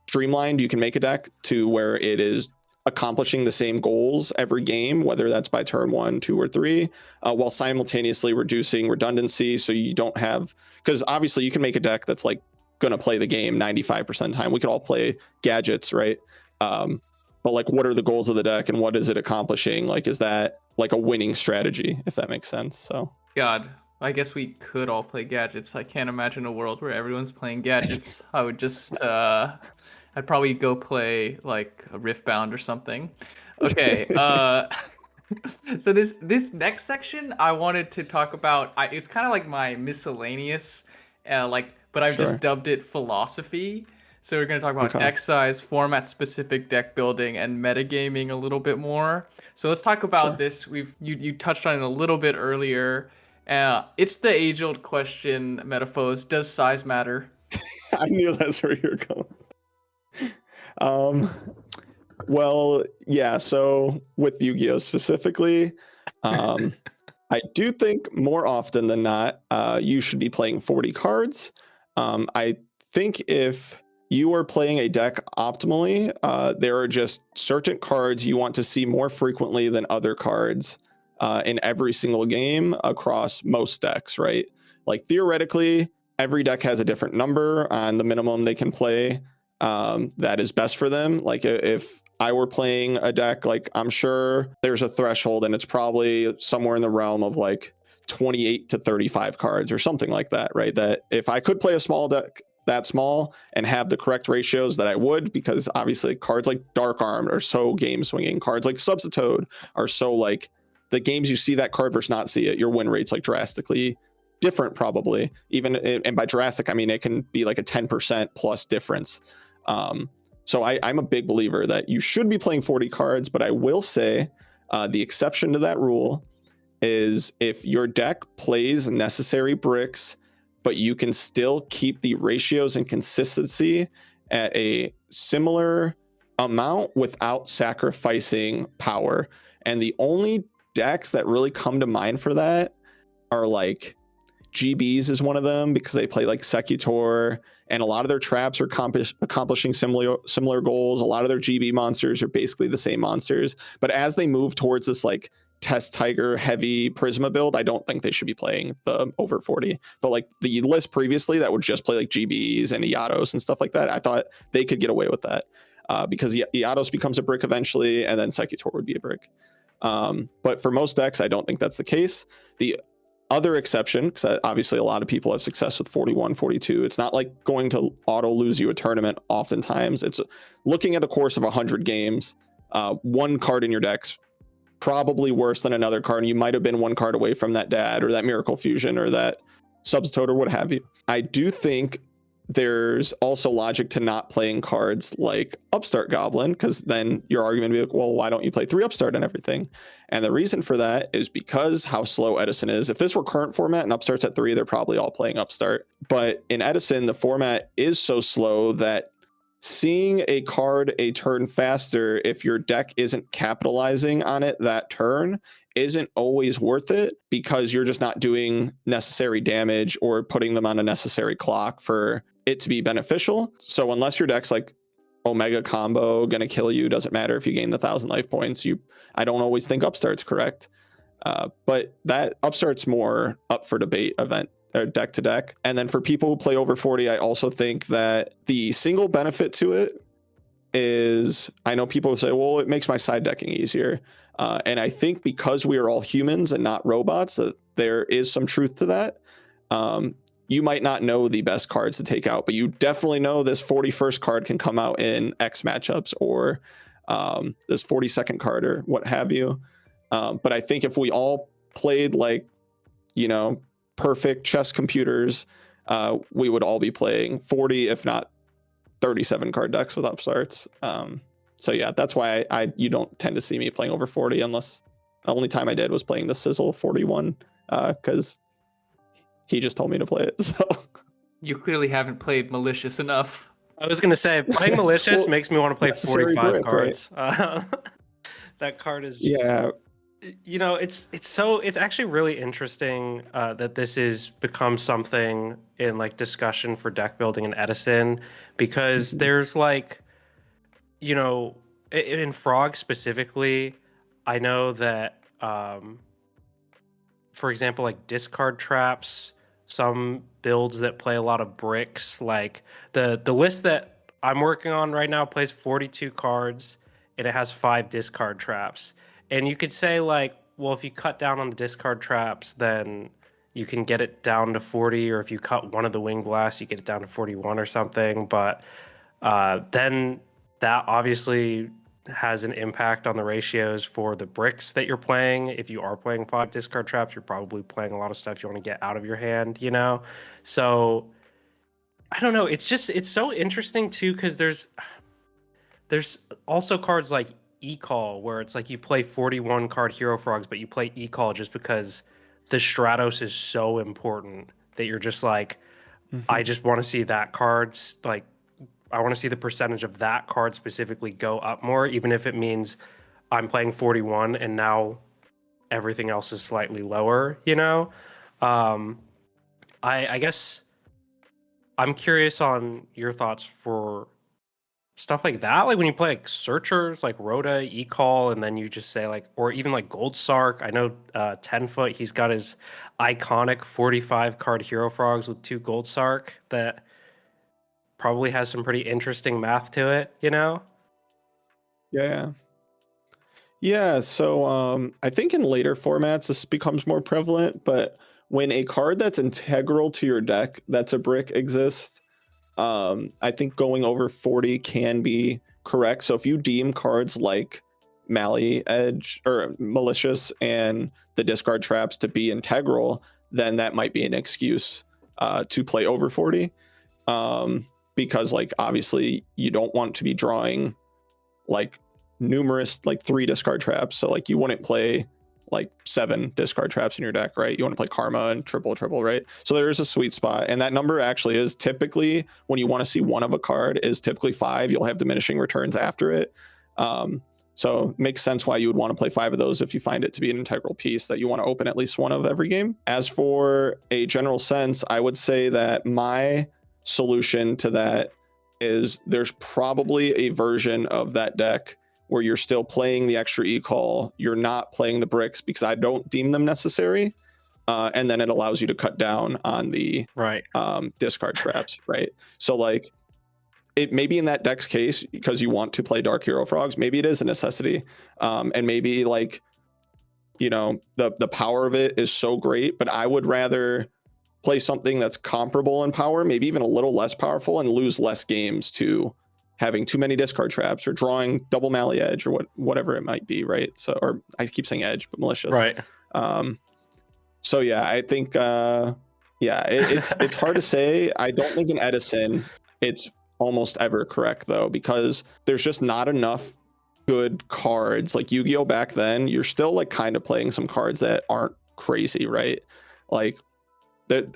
streamlined you can make a deck to where it is accomplishing the same goals every game, whether that's by turn 1, 2, or 3, while simultaneously reducing redundancy. So you don't have, because obviously you can make a deck that's like going to play the game 95% of the time. We could all play gadgets, right? But like, what are the goals of the deck and what is it accomplishing? Like, is that like a winning strategy, if that makes sense? So God, I guess we could all play gadgets. I can't imagine a world where everyone's playing gadgets. I would just I'd probably go play like a Riftbound or something. Okay. So this next section I wanted to talk about, it's kind of like my miscellaneous, but I've just dubbed it philosophy. So we're going to talk about deck size, format-specific deck building, and metagaming a little bit more. So let's talk about this. You touched on it a little bit earlier, It's the age-old question, Metaphors. Does size matter? I knew that's where you're going. Well, yeah. So with Yu-Gi-Oh specifically, I do think more often than not, you should be playing 40 cards. I think if you are playing a deck optimally, there are just certain cards you want to see more frequently than other cards in every single game across most decks, right? Like theoretically, every deck has a different number on the minimum they can play that is best for them. Like if I were playing a deck, like I'm sure there's a threshold and it's probably somewhere in the realm of like 28 to 35 cards or something like that, right? That if I could play a small deck that small and have the correct ratios that I would, because obviously cards like Dark Arm are so game swinging, cards like Substitoad are so like the games you see that card versus not see it, your win rate's like drastically different probably. Even, and by drastic, I mean it can be like a 10% plus difference. So I'm a big believer that you should be playing 40 cards, but I will say the exception to that rule is if your deck plays necessary bricks, but you can still keep the ratios and consistency at a similar amount without sacrificing power. And the only decks that really come to mind for that are like GBs is one of them because they play like Secutor, and a lot of their traps are accomplishing similar goals. A lot of their GB monsters are basically the same monsters, but as they move towards this like Test Tiger heavy Prisma build, I don't think they should be playing the over 40. But like the list previously that would just play like GBs and Iatos and stuff like that, I thought they could get away with that because Iatos becomes a brick eventually, and then Secutor would be a brick. But for most decks, I don't think that's the case. The other exception, because obviously a lot of people have success with 41, 42. It's not like going to auto lose you a tournament oftentimes. It's looking at a course of 100 games, one card in your deck's probably worse than another card, and you might have been one card away from that dad or that Miracle Fusion or that Substitoad or what have you. I do think there's also logic to not playing cards like Upstart Goblin, because then your argument would be like, well, why don't you play 3 Upstart and everything? And the reason for that is because how slow Edison is. If this were current format and Upstart's at 3, they're probably all playing Upstart. But in Edison, the format is so slow that seeing a card a turn faster if your deck isn't capitalizing on it that turn isn't always worth it, because you're just not doing necessary damage or putting them on a necessary clock for it to be beneficial. So unless your deck's like Omega combo gonna kill you, doesn't matter if you gain the 1,000 life points. I don't always think Upstart's correct, but that Upstart's more up for debate event or deck to deck. And then for people who play over 40, I also think that the single benefit to it is, I know people say, well, it makes my side decking easier. And I think because we are all humans and not robots, that there is some truth to that. You might not know the best cards to take out, but you definitely know this 41st card can come out in X matchups, or this 42nd card or what have you. But I think if we all played like, perfect chess computers, we would all be playing 40, if not 37 card decks with Upstarts. So yeah, that's why you don't tend to see me playing over 40, unless the only time I did was playing the Sizzle 41, because he just told me to play it. So You clearly haven't played Malicious enough. I was gonna say, playing Malicious Well, makes me want to play 45 brick, cards. Right? That card is just, yeah. It's actually really interesting that this has become something in like discussion for deck building in Edison, because there's like, in Frog specifically, I know that for example, like discard traps, some builds that play a lot of bricks, like the list that I'm working on right now plays 42 cards and it has 5 discard traps. And you could say like, well, if you cut down on the discard traps, then you can get it down to 40, or if you cut one of the wing blasts, you get it down to 41 or something. But then that obviously has an impact on the ratios for the bricks that you're playing. If you are playing 5 discard traps, you're probably playing a lot of stuff you want to get out of your hand, So I don't know. It's so interesting too, because there's also cards like E-Call, where it's like you play 41 card Hero Frogs, but you play E-Call just because the Stratos is so important that you're just like, I just want to see that card, like, I want to see the percentage of that card specifically go up more, even if it means I'm playing 41 and now everything else is slightly lower, you know? I guess I'm curious on your thoughts for stuff like that. Like when you play like searchers, like Rhoda, E-Call, and then you just say like, or even like Gold Sark. I know 10 foot, he's got his iconic 45 card Hero Frogs with 2 Gold Sark that probably has some pretty interesting math to it, you know? Yeah. Yeah, so I think in later formats this becomes more prevalent, but when a card that's integral to your deck that's a brick exists, I think going over 40 can be correct. So if you deem cards like Mally Edge or Malicious and the discard traps to be integral, then that might be an excuse to play over 40. Because like obviously you don't want to be drawing like numerous like 3 discard traps. So like you wouldn't play like 7 discard traps in your deck, right? You want to play Karma and triple, right? So there is a sweet spot, and that number actually is typically, when you want to see one of a card, is typically 5. You'll have diminishing returns after it. So it makes sense why you would want to play 5 of those if you find it to be an integral piece that you want to open at least one of every game. As for a general sense, I would say that my solution to that is there's probably a version of that deck where you're still playing the extra e-call, you're not playing the bricks because I don't deem them necessary, and then it allows you to cut down on the discard traps, right? So like, it maybe in that deck's case, because you want to play Dark Hero Frogs, maybe it is a necessity, and maybe like, you know, the power of it is so great, but I would rather play something that's comparable in power, maybe even a little less powerful, and lose less games to having too many discard traps or drawing double Mally Edge or whatever it might be, right? So, or I keep saying Edge, but Malicious. Right. So yeah, I think it's hard to say. I don't think in Edison it's almost ever correct though, because there's just not enough good cards. Like Yu-Gi-Oh back then, you're still like kind of playing some cards that aren't crazy, right? Like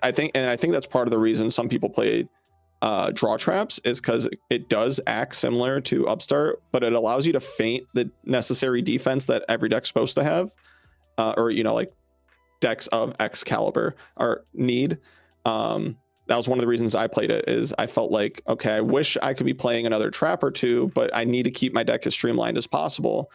I think that's part of the reason some people play draw traps is because it does act similar to Upstart, but it allows you to feint the necessary defense that every deck's supposed to have, or you know, like decks of X caliber are need. That was one of the reasons I played it, is I felt like, okay, I wish I could be playing another trap or two, but I need to keep my deck as streamlined as possible.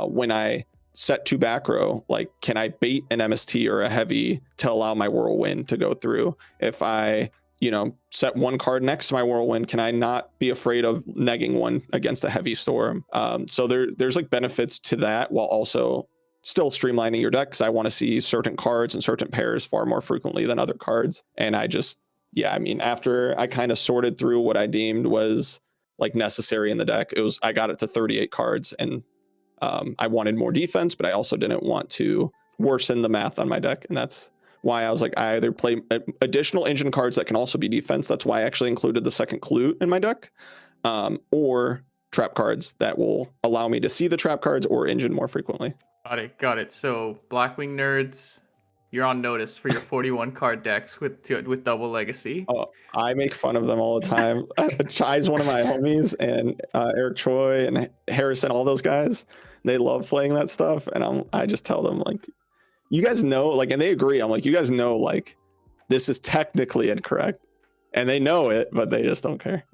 When I set 2 back row, like, can I bait an MST or a heavy to allow my whirlwind to go through? If I, you know, set 1 card next to my whirlwind, can I not be afraid of negging one against a heavy storm? So there's like benefits to that, while also still streamlining your deck, because I want to see certain cards and certain pairs far more frequently than other cards. And I just, yeah, I mean, after I kind of sorted through what I deemed was like necessary in the deck, I got it to 38 cards, and I wanted more defense, but I also didn't want to worsen the math on my deck. And that's why I was like, I either play additional engine cards that can also be defense. That's why I actually included the second Clute in my deck, or trap cards that will allow me to see the trap cards or engine more frequently. Got it. So Blackwing nerds, you're on notice for your 41 card decks with double legacy. Oh, I make fun of them all the time. Chai's one of my homies, and Eric Choi and Harrison, all those guys, they love playing that stuff. And I just tell them, like, you guys know, like, and they agree. I'm like, you guys know, like, this is technically incorrect, and they know it, but they just don't care.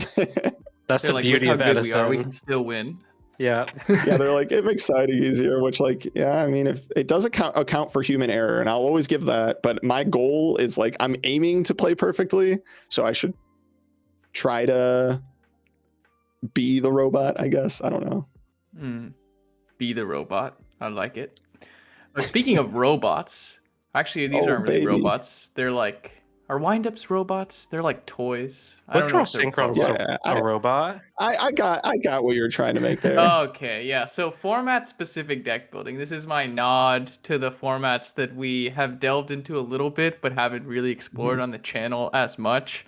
That's the beauty of Edison. We can still win. Yeah. Yeah, they're like, it makes siding easier, which, like, yeah, I mean, if it does account for human error, and I'll always give that, but my goal is, like, I'm aiming to play perfectly, so I should try to be the robot, I guess. I don't know. Be the robot. I like it. But speaking of robots, actually, these aren't really robots. They're like, are windups robots? They're like toys. I don't know. Synchron's a robot. I got what you're trying to make there. Okay, yeah. So format-specific deck building. This is my nod to the formats that we have delved into a little bit, but haven't really explored on the channel as much.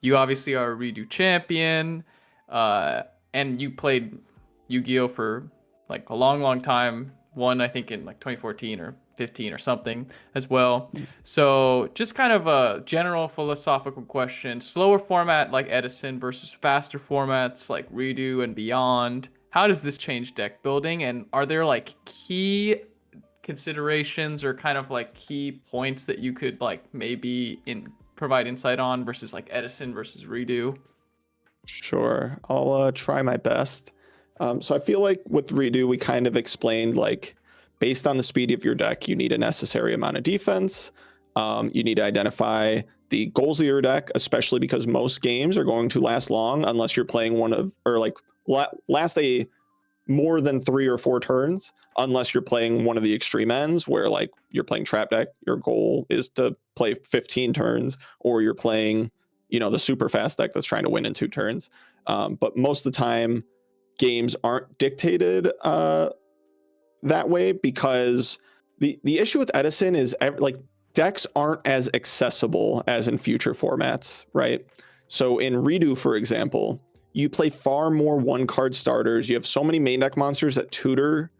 You obviously are a REDU champion, and you played Yu-Gi-Oh for like a long, long time. Won, I think, in like 2014 or 15 or something as well. So just kind of a general philosophical question. Slower format like Edison versus faster formats like REDU and beyond. How does this change deck building? And are there like key considerations or kind of like key points that you could like maybe provide insight on versus like Edison versus REDU? Sure, I'll try my best. So I feel like with REDU, we kind of explained like based on the speed of your deck, you need a necessary amount of defense. You need to identify the goals of your deck, especially because most games are going to last long unless you're playing one of, or like last a more than 3 or 4 turns, unless you're playing one of the extreme ends where like you're playing trap deck, your goal is to play 15 turns, or you're playing, you know, the super fast deck that's trying to win in 2 turns. But most of the time, games aren't dictated that way because the issue with Edison is like decks aren't as accessible as in future formats, right? So in REDU, for example, you play far more 1-card starters. You have so many main deck monsters that tutor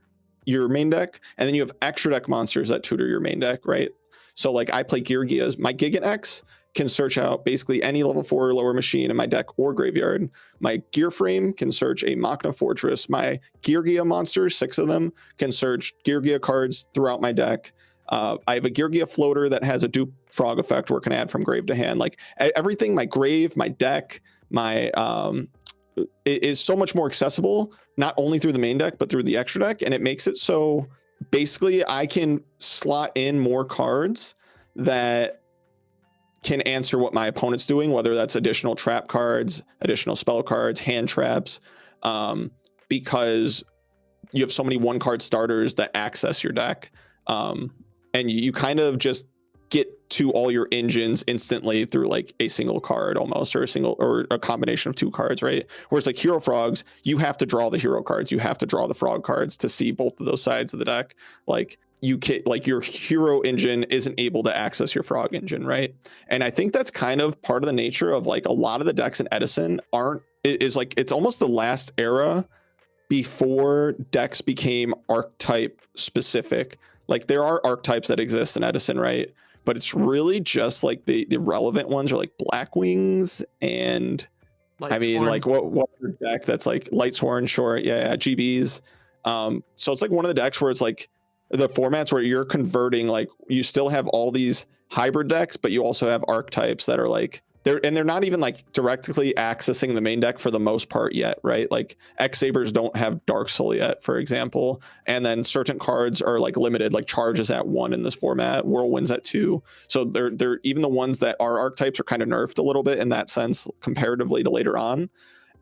your main deck, and then you have extra deck monsters that tutor your main deck, right? So like I play Gear Gias. My Gigant X can search out basically any level 4 or lower machine in my deck or graveyard. My Gear Frame can search a Machina Fortress. My Gear Gia monsters, 6 of them, can search Gear Gia cards throughout my deck. I have a Gear Gia floater that has a dupe frog effect where it can add from grave to hand. Like everything, my grave, my deck, my it is so much more accessible, not only through the main deck, but through the extra deck. And it makes it so basically I can slot in more cards that can answer what my opponent's doing, whether that's additional trap cards, additional spell cards, hand traps, because you have so many 1-card starters that access your deck. And you kind of just get to all your engines instantly through like a single card almost, or a combination of 2 cards, right? Whereas like Hero Frogs, you have to draw the hero cards, you have to draw the frog cards to see both of those sides of the deck. Like you can, like your hero engine isn't able to access your frog engine, right? And I think that's kind of part of the nature of like a lot of the decks in Edison is like it's almost the last era before decks became archetype specific. Like there are archetypes that exist in Edison, right? But it's really just like the relevant ones are like Black Wings and I mean like what deck that's like Lightsworn, sure, yeah, GBs. So it's like one of the decks where it's like the formats where you're converting, like you still have all these hybrid decks, but you also have archetypes that are like they're not even like directly accessing the main deck for the most part yet, right? Like X-sabers don't have Dark Soul yet, for example, and then certain cards are like limited, like Charge is at 1 in this format, Whirlwind's at 2. So they're even the ones that are archetypes are kind of nerfed a little bit in that sense comparatively to later on.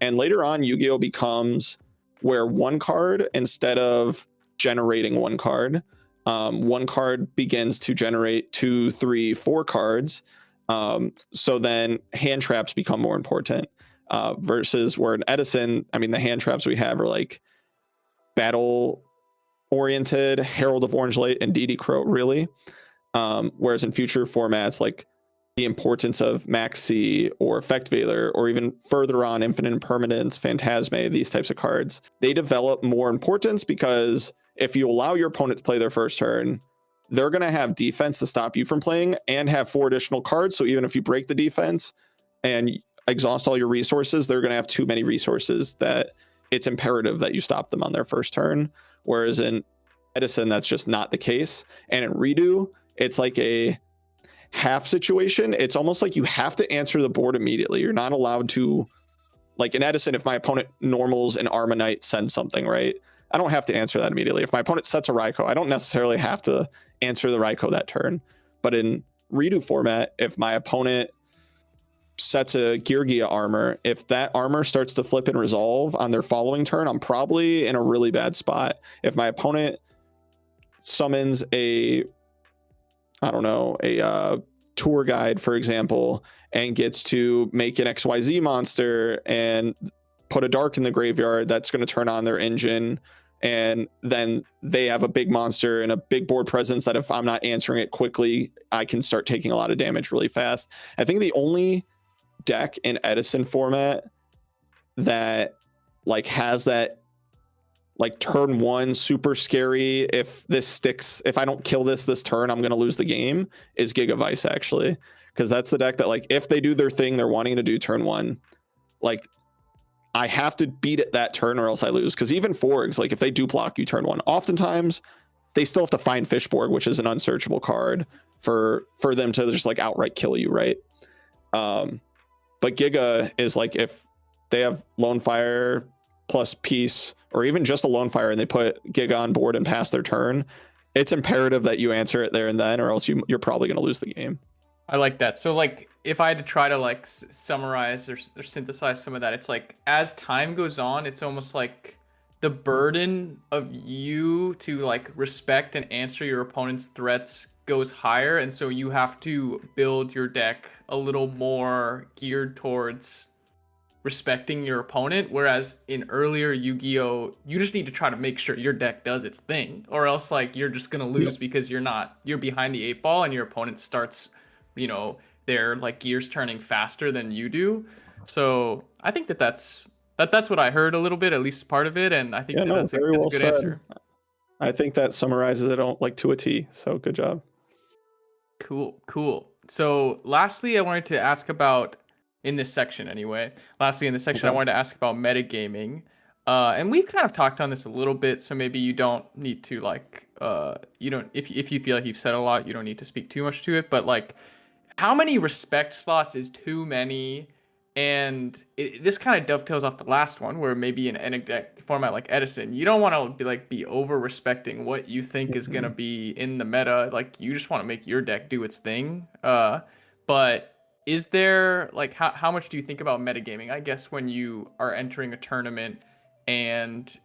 And later on, Yu-Gi-Oh becomes where 1 card, instead of generating 1 card, 1 card begins to generate 2, 3, 4 cards. So then hand traps become more important, versus where in Edison, I mean, the hand traps we have are like battle oriented, Herald of Orange Light and DD Crow, really. Whereas in future formats, like the importance of Maxi or Effect Veiler, or even further on Infinite Impermanence, Phantasme, these types of cards, they develop more importance because if you allow your opponent to play their first turn, they're going to have defense to stop you from playing and have 4 additional cards. So even if you break the defense and exhaust all your resources, they're going to have too many resources that it's imperative that you stop them on their first turn. Whereas in Edison, that's just not the case. And in REDU, it's like a half situation. It's almost like you have to answer the board immediately. You're not allowed to, like in Edison, if my opponent normals an Armanite sends something, right? I don't have to answer that immediately. If my opponent sets a Raikou, I don't necessarily have to answer the Raikou that turn. But in REDU format, if my opponent sets a Gear Gia armor, if that armor starts to flip and resolve on their following turn, I'm probably in a really bad spot. If my opponent summons a tour guide, for example, and gets to make an XYZ monster and put a dark in the graveyard, that's going to turn on their engine, and then they have a big monster and a big board presence that if I'm not answering it quickly, I can start taking a lot of damage really fast. I think the only deck in Edison format that like has that like turn one, super scary. If I don't kill this turn, I'm going to lose the game, is Giga Vice, actually. Because that's the deck that, like, if they do their thing they're wanting to do turn one, like, I have to beat it that turn or else I lose. Because even Forgs, like, if they do block you turn one, oftentimes they still have to find Fishborg, which is an unsearchable card, for them to just, like, outright kill you, right? But Giga is like, if they have Lone Fire plus Peace, or even just a Lone Fire, and they put Giga on board and pass their turn, it's imperative that you answer it there and then, or else you're probably going to lose the game. I like that. So, like, if I had to try to, like, summarize or synthesize some of that, it's like, as time goes on, it's almost like the burden of you to, like, respect and answer your opponent's threats goes higher, and so you have to build your deck a little more geared towards respecting your opponent, whereas in earlier Yu-Gi-Oh, you just need to try to make sure your deck does its thing, or else, like, you're just gonna lose because you're behind the 8 ball and your opponent starts, you know, their, like, gears turning faster than you do. So I think that's what I heard a little bit, at least part of it, and I think that's a good answer. I think that summarizes it all, like, to a T. So good job. Cool. So lastly, I wanted to ask about, in this section anyway, I wanted to ask about metagaming. And we've kind of talked on this a little bit, so maybe you don't need to, like, if you feel like you've said a lot, you don't need to speak too much to it, but, like, how many respect slots is too many? And this kind of dovetails off the last one, where maybe in a deck format like Edison, you don't want to be over respecting what you think is going to be in the meta. Like, you just want to make your deck do its thing. But is there, like, how much do you think about metagaming? I guess when you are entering a tournament and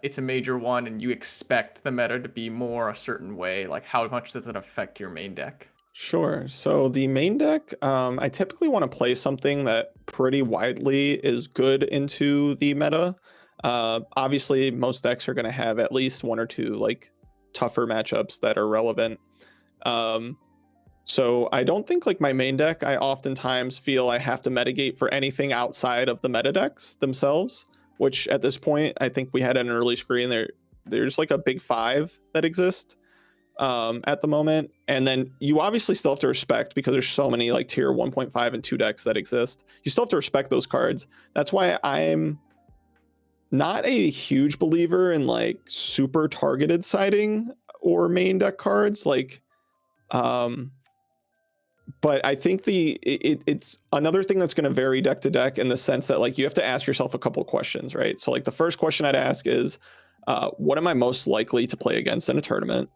it's a major one and you expect the meta to be more a certain way, like, how much does it affect your main deck? Sure. So the main deck, I typically want to play something that pretty widely is good into the meta. Obviously, most decks are going to have at least one or two, like, tougher matchups that are relevant. So I don't think, like, my main deck, I oftentimes feel I have to mitigate for anything outside of the meta decks themselves, which at this point, I think we had an early screen there. There's, like, a big 5 that exist at the moment, and then you obviously still have to respect, because there's so many, like, tier 1.5 and 2 decks that exist. You still have to respect those cards. That's why I'm not a huge believer in, like, super targeted siding or main deck cards, like, but I think it's another thing that's going to vary deck to deck, in the sense that, like, you have to ask yourself a couple questions, right? So, like, the first question I'd ask is, what am I most likely to play against in a tournament?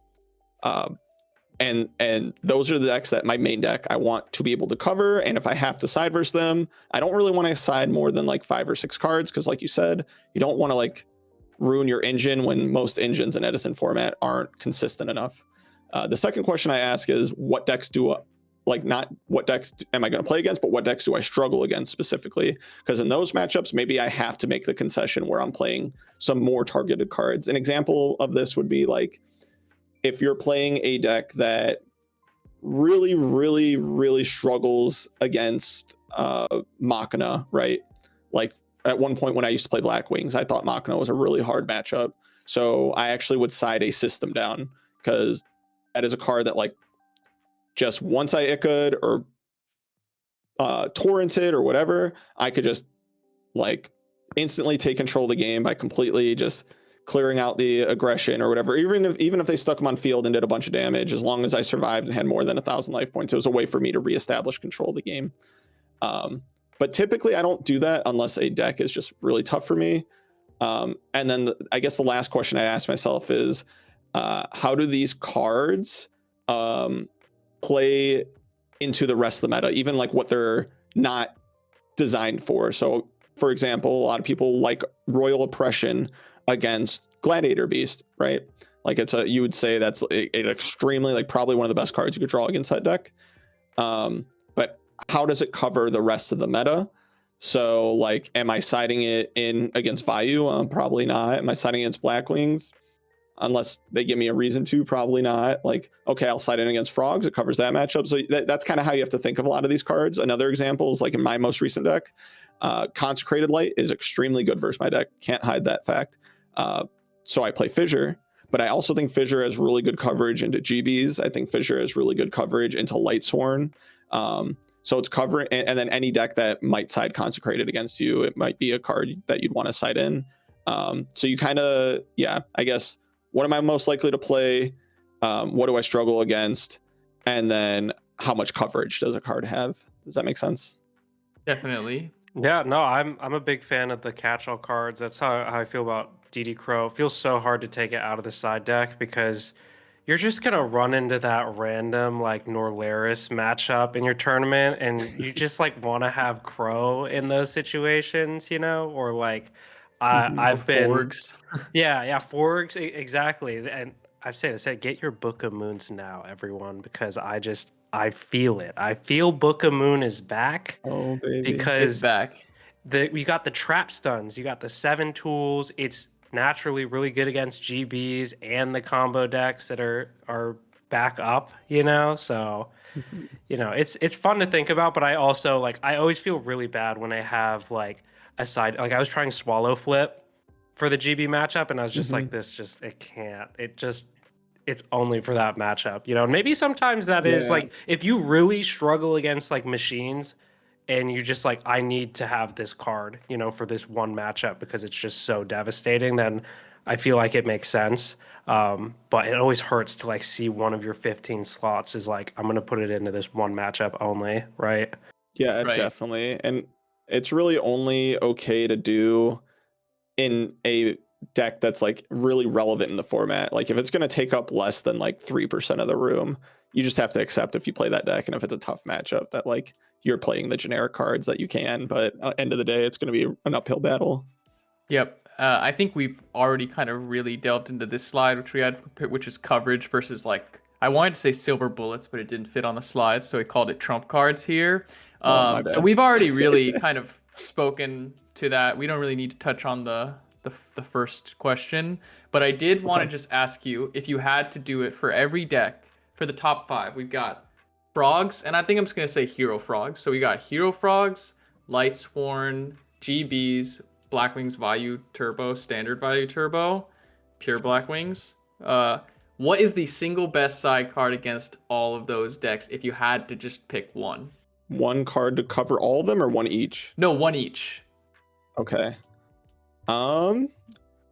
And those are the decks that my main deck I want to be able to cover. And if I have to side versus them, I don't really want to side more than, like, 5 or 6 cards, because, like you said, you don't want to, like, ruin your engine when most engines in Edison format aren't consistent enough. The second question I ask is, what decks not what decks am I going to play against, but what decks do I struggle against specifically? Because in those matchups, maybe I have to make the concession where I'm playing some more targeted cards. An example of this would be, like, if you're playing a deck that really, really, really struggles against Machina, right? Like, at one point when I used to play Black Wings, I thought Machina was a really hard matchup. So I actually would side a system down, because that is a card that, like, just once I Icka'd or torrented or whatever, I could just, like, instantly take control of the game by completely just clearing out the aggression or whatever. Even if they stuck them on field and did a bunch of damage, as long as I survived and had more than 1,000 life points, it was a way for me to reestablish control of the game. But typically I don't do that unless a deck is just really tough for me. And then I guess the last question I ask myself is, how do these cards play into the rest of the meta, even, like, what they're not designed for? So, for example, a lot of people like Royal Oppression against Gladiator Beast, right? Like, you would say that's an extremely, like, probably one of the best cards you could draw against that deck. But how does it cover the rest of the meta? So, like, am I siding it in against Vayu? Probably not. Am I siding against Black Wings? Unless they give me a reason to, probably not. Like, okay, I'll side in against Frogs. It covers that matchup. So that's kind of how you have to think of a lot of these cards. Another example is, like, in my most recent deck, Consecrated Light is extremely good versus my deck. Can't hide that fact. So I play Fissure, but I also think Fissure has really good coverage into GBs. I think Fissure has really good coverage into Lightsworn. So it's covering, and then any deck that might side Consecrated against you, it might be a card that you'd want to side in. So you kind of, I guess, what am I most likely to play? What do I struggle against? And then how much coverage does a card have? Does that make sense? Definitely. Yeah, no, I'm a big fan of the catch-all cards. That's how I feel about DD Crow. It feels so hard to take it out of the side deck because you're just gonna run into that random like Norlaris matchup in your tournament, and you just like want to have Crow in those situations, you know, or like I've been Forgs. yeah, Forgs exactly, and I've said this: get your Book of Moons now, everyone, because I feel it. I feel Book of Moon is back. Oh baby, because It's back. you got the trap stuns, you got the 7 tools. It's naturally really good against GBs and the combo decks that are back up, you know. So, you know, it's fun to think about, but I also like I always feel really bad when I have like a side like I was trying Swallow Flip for the GB matchup, and I was just like, it's only for that matchup, you know. And maybe sometimes that is like if you really struggle against like machines and you just like, I need to have this card, you know, for this one matchup because it's just so devastating, then I feel like it makes sense. But it always hurts to like see one of your 15 slots is like, I'm going to put it into this one matchup only, right? Yeah, Right. definitely. And it's really only okay to do in a deck that's like really relevant in the format. Like if it's going to take up less than like 3% of the room, you just have to accept if you play that deck. And if it's a tough matchup that like you're playing the generic cards that you can, but end of the day, it's going to be an uphill battle. Yep. I think we've already kind of really delved into this slide, which is coverage versus like, I wanted to say silver bullets, but it didn't fit on the slide, so we called it trump cards here. My So bad. we've already really kind of spoken to that. We don't really need to touch on the first question, but I did want to just ask you if you had to do it for every deck for the top 5. We've got frogs, and I think I'm just gonna say hero frogs. So we got hero frogs, Lightsworn, GBs, Blackwings Value Turbo, Standard Value Turbo, Pure Blackwings. What is the single best side card against all of those decks if you had to just pick one? One card to cover all of them or one each? No, one each. Okay.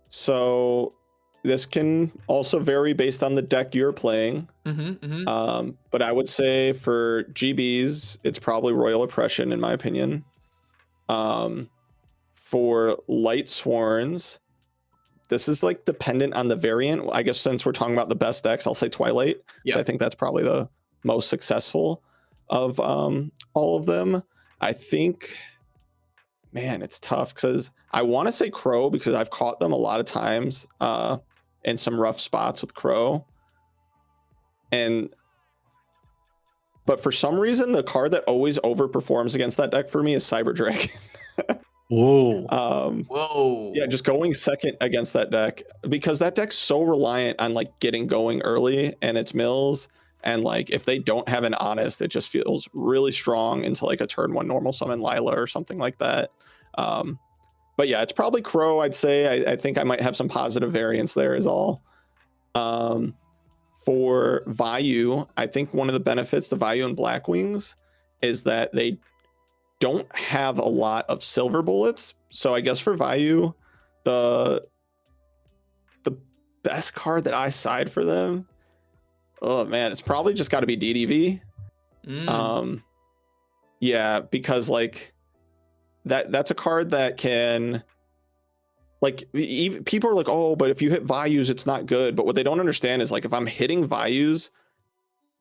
So this can also vary based on the deck you're playing. But I would say for GBs, it's probably Royal Oppression in my opinion. For Lightsworns, this is like dependent on the variant. I guess since we're talking about the best decks, I'll say Twilight. Yeah. So I think that's probably the most successful of all of them. I think, man, it's tough because I want to say Crow because I've caught them a lot of times in some rough spots with Crow. But for some reason, the card that always overperforms against that deck for me is Cyber Dragon. Whoa. Whoa. Yeah, just going second against that deck because that deck's so reliant on like getting going early and its mills. And like if they don't have an Honest, it just feels really strong into like a turn 1 normal summon Lila or something like that. But yeah, it's probably Crow, I'd say. I think I might have some positive variance there is all. For Vayu, I think one of the benefits to Vayu and Blackwings is that they don't have a lot of silver bullets. So I guess for Vayu, the best card that I side for them, oh man, it's probably just got to be DDV. Yeah, because like that's a card that can like people are like, oh, but if you hit Vayus, it's not good. But what they don't understand is like if I'm hitting Vayus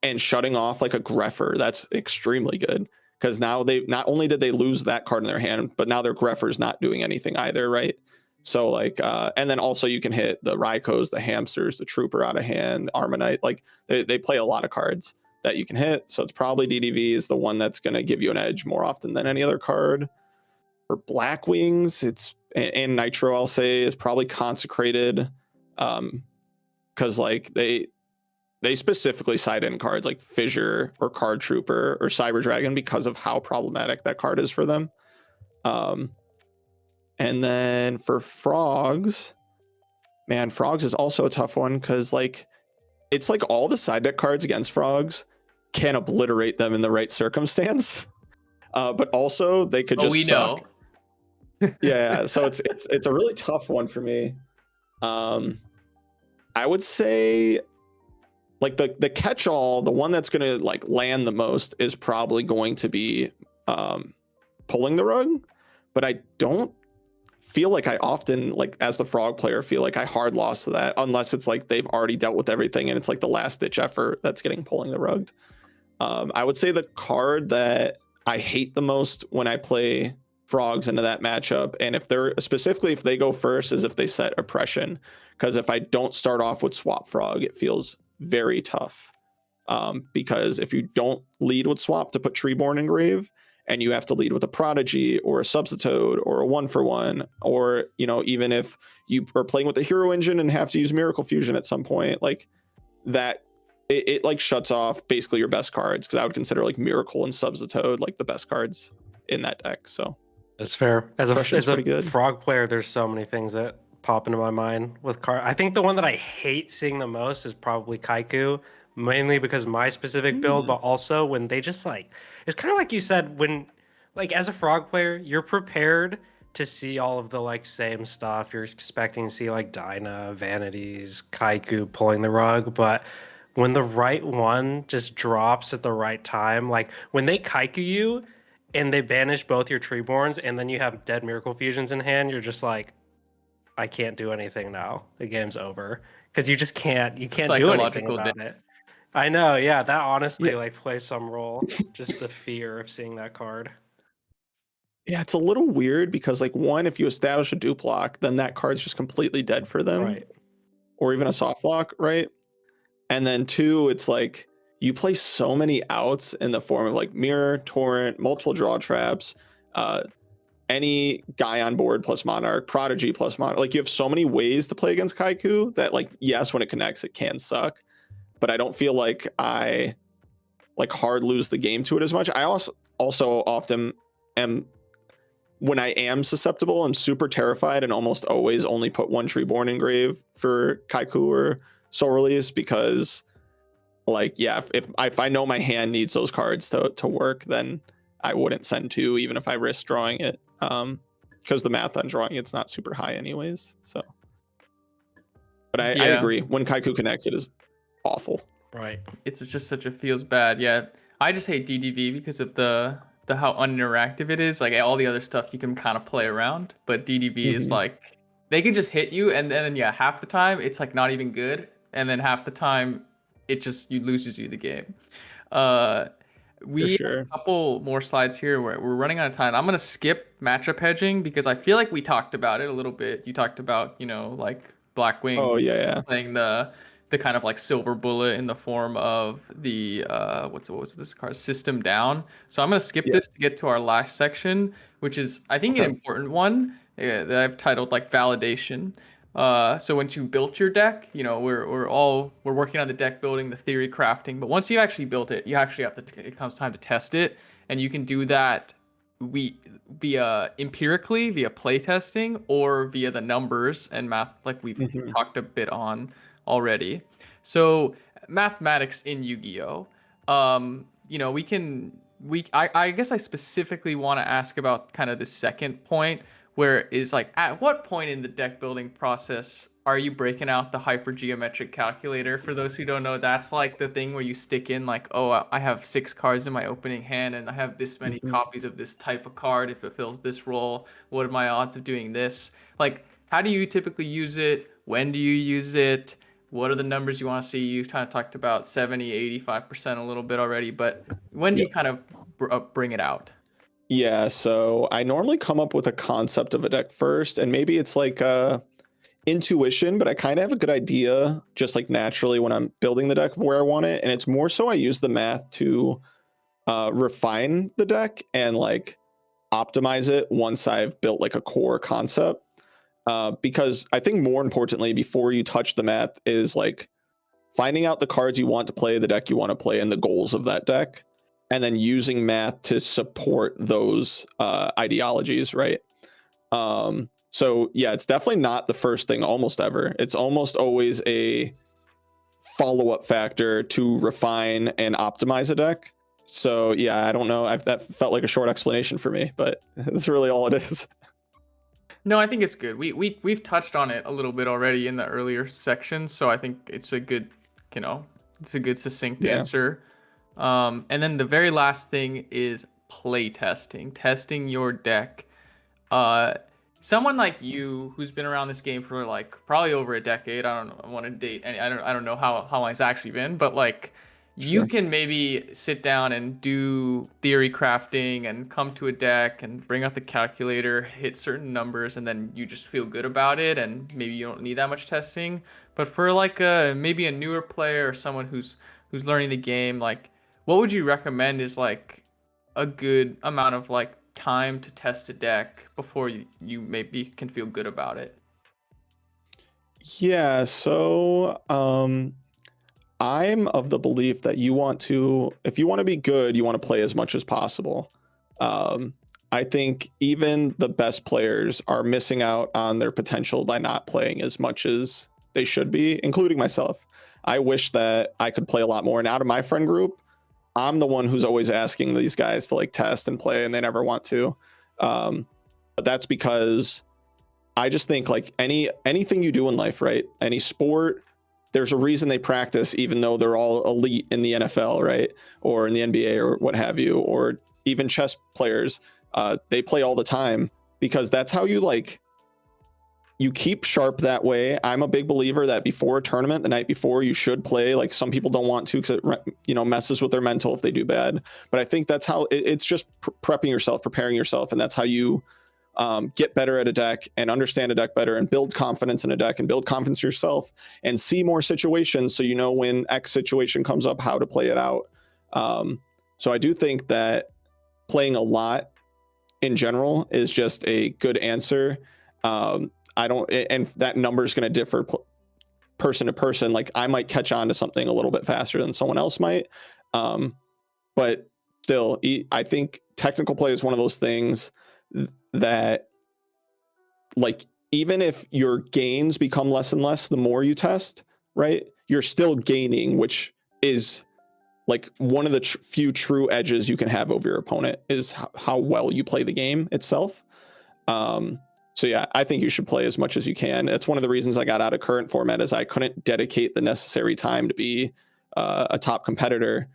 and shutting off like a Greffer, that's extremely good. Because now they not only did they lose that card in their hand, but now their Greffer's not doing anything either, right? So like, and then also you can hit the Raikos, the Hamsters, the Trooper out of hand, Armonite. Like they play a lot of cards that you can hit. So it's probably DDV is the one that's going to give you an edge more often than any other card. For Blackwings, it's and Nitro, I'll say, is probably Consecrated, because like they specifically side in cards like Fissure or Card Trooper or Cyber Dragon because of how problematic that card is for them. And then for Frogs, Man, frogs is also a tough one because like it's like all the side deck cards against frogs can obliterate them in the right circumstance, but also they could Oh, just we suck. know. Yeah, so it's a really tough one for me. I would say like the catch-all, the one that's gonna like land the most is probably going to be pulling the rug, but I don't feel like I often, like as the frog player, feel like I hard lost to that unless it's like they've already dealt with everything and it's like the last ditch effort that's getting pulling the rug. I would say the card that I hate the most when I play frogs into that matchup, and if they're specifically if they go first, is if they set oppression, because if I don't start off with swap frog, it feels very tough. Because if you don't lead with swap to put Treeborn Engrave, and you have to lead with a Prodigy or a Substitute or a 1-for-1, or even if you are playing with the Hero Engine and have to use Miracle Fusion at some point, like that, it like shuts off basically your best cards, because I would consider like Miracle and Substitute like the best cards in that deck. So That's fair. As a good. frog player, there's so many things that pop into my mind with card. I think the one that I hate seeing the most is probably Kaiku, mainly because my specific build, but also when they just like, it's kind of like you said, when like as a frog player, you're prepared to see all of the like same stuff. You're expecting to see like Dyna, Vanities, Kaiku pulling the rug, but when the right one just drops at the right time, like when they Kaiku you and they banish both your Treeborns and then you have dead Miracle Fusions in hand, you're just like, I can't do anything now. The game's over. Because you just can't do anything about it. I know, yeah, that honestly like plays some role. Just the fear of seeing that card. Yeah, it's a little weird because like one, if you establish a dupe lock, then that card's just completely dead for them. Right. Or even a soft lock, right? And then two, it's like you play so many outs in the form of like mirror, torrent, multiple draw traps, any guy on board plus monarch, prodigy plus monarch. Like you have so many ways to play against Kaiku that like, yes, when it connects, it can suck. But I don't feel like I like hard lose the game to it as much. I also often am, when I am susceptible, I'm super terrified and almost always only put one Treeborn Engrave for Kaiku or Soul Release, because like, yeah, if I know my hand needs those cards to work, then I wouldn't send two, even if I risk drawing it, because the math on drawing it's not super high anyways. So, but I agree, when Kaiku connects, it is awful. Right. It's just such a feels bad. Yeah, I just hate DDV because of the how uninteractive it is. Like all the other stuff you can kind of play around, but DDV is like they can just hit you, and then yeah, half the time it's like not even good, and then half the time it just loses you the game. We have a couple more slides here where we're running out of time. I'm gonna skip matchup hedging because I feel like we talked about it a little bit. You talked about like Blackwing playing the kind of like silver bullet in the form of the what was this card, System Down. So I'm gonna skip this to get to our last section, which is I think an important one that I've titled like validation. So once you built your deck, we're working on the deck building, the theory crafting, but once you actually built it, you actually have to, it comes time to test it, and you can do that via empirically, via play testing, or via the numbers and math, like we've talked a bit on already. So mathematics in Yu-Gi-Oh, I guess I specifically want to ask about kind of the second point, where is like, at what point in the deck building process are you breaking out the hypergeometric calculator? For those who don't know, that's like the thing where you stick in like, oh, I have 6 cards in my opening hand and I have this many copies of this type of card. If it fills this role, what are my odds of doing this? Like, how do you typically use it? When do you use it? What are the numbers you want to see? You've kind of talked about 70, 85% a little bit already, but when do you kind of bring it out? Yeah, so I normally come up with a concept of a deck first, and maybe it's like intuition, but I kind of have a good idea just like naturally when I'm building the deck of where I want it, and it's more so I use the math to refine the deck and like optimize it once I've built like a core concept. Because I think more importantly, before you touch the math, is like finding out the cards you want to play, the deck you want to play, and the goals of that deck, and then using math to support those ideologies, right? So yeah, it's definitely not the first thing almost ever. It's almost always a follow-up factor to refine and optimize a deck. So yeah, I don't know. That felt like a short explanation for me, but that's really all it is. No, I think it's good. We've touched on it a little bit already in the earlier sections, so I think it's a good, it's a good succinct Yeah. answer. And then the very last thing is play testing your deck. Someone like you who's been around this game for like probably over a decade. I don't know. I want to date. I don't know how long it's actually been, but like you Sure. can maybe sit down and do theory crafting and come to a deck and bring out the calculator, hit certain numbers, and then you just feel good about it, and maybe you don't need that much testing. But for like maybe a newer player or someone who's learning the game, like what would you recommend is like a good amount of like time to test a deck before you maybe can feel good about it? Yeah, so I'm of the belief that if you want to be good, you want to play as much as possible. I think even the best players are missing out on their potential by not playing as much as they should be, including myself. I wish that I could play a lot more. And out of my friend group, I'm the one who's always asking these guys to like test and play, and they never want to. But that's because I just think like anything you do in life, right? Any sport, there's a reason they practice, even though they're all elite in the NFL, right? Or in the NBA or what have you, or even chess players, they play all the time because that's how you keep sharp that way. I'm a big believer that before a tournament, the night before, you should play. Like some people don't want to because it messes with their mental if they do bad. But I think that's how it's just prepping yourself, preparing yourself, and that's how you get better at a deck and understand a deck better and build confidence in a deck and build confidence in yourself and see more situations so you know when X situation comes up how to play it out. So I do think that playing a lot in general is just a good answer. And that number is going to differ person to person. Like I might catch on to something a little bit faster than someone else might. But still, I think technical play is one of those things that like, even if your gains become less and less, the more you test, right? You're still gaining, which is like one of the few true edges you can have over your opponent is how well you play the game itself. So yeah, I think you should play as much as you can. It's one of the reasons I got out of current format is I couldn't dedicate the necessary time to be a top competitor.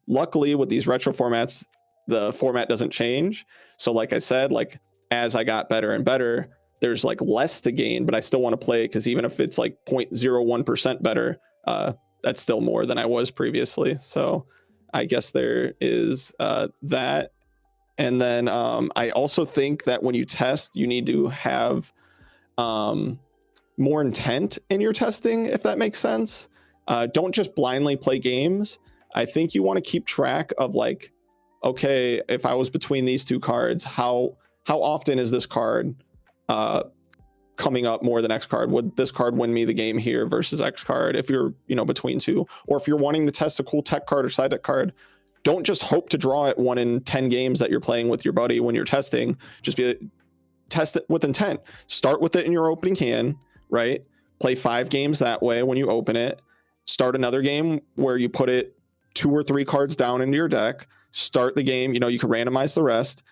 Luckily with these retro formats, the format doesn't change. So like I said, like as I got better and better, there's like less to gain, but I still want to play because even if it's like 0.01% better, that's still more than I was previously. So I guess there is that. And then I also think that when you test, you need to have more intent in your testing, if that makes sense. Don't just blindly play games. I think you want to keep track of like, okay, if I was between these two cards, how often is this card coming up more than X card? Would this card win me the game here versus X card if you're between two? Or if you're wanting to test a cool tech card or side deck card, don't just hope to draw it 1 in 10 games that you're playing with your buddy when you're testing. Just test it with intent. Start with it in your opening hand, right? Play 5 games that way when you open it. Start another game where you put it 2 or 3 cards down into your deck. Start the game, you can randomize the rest.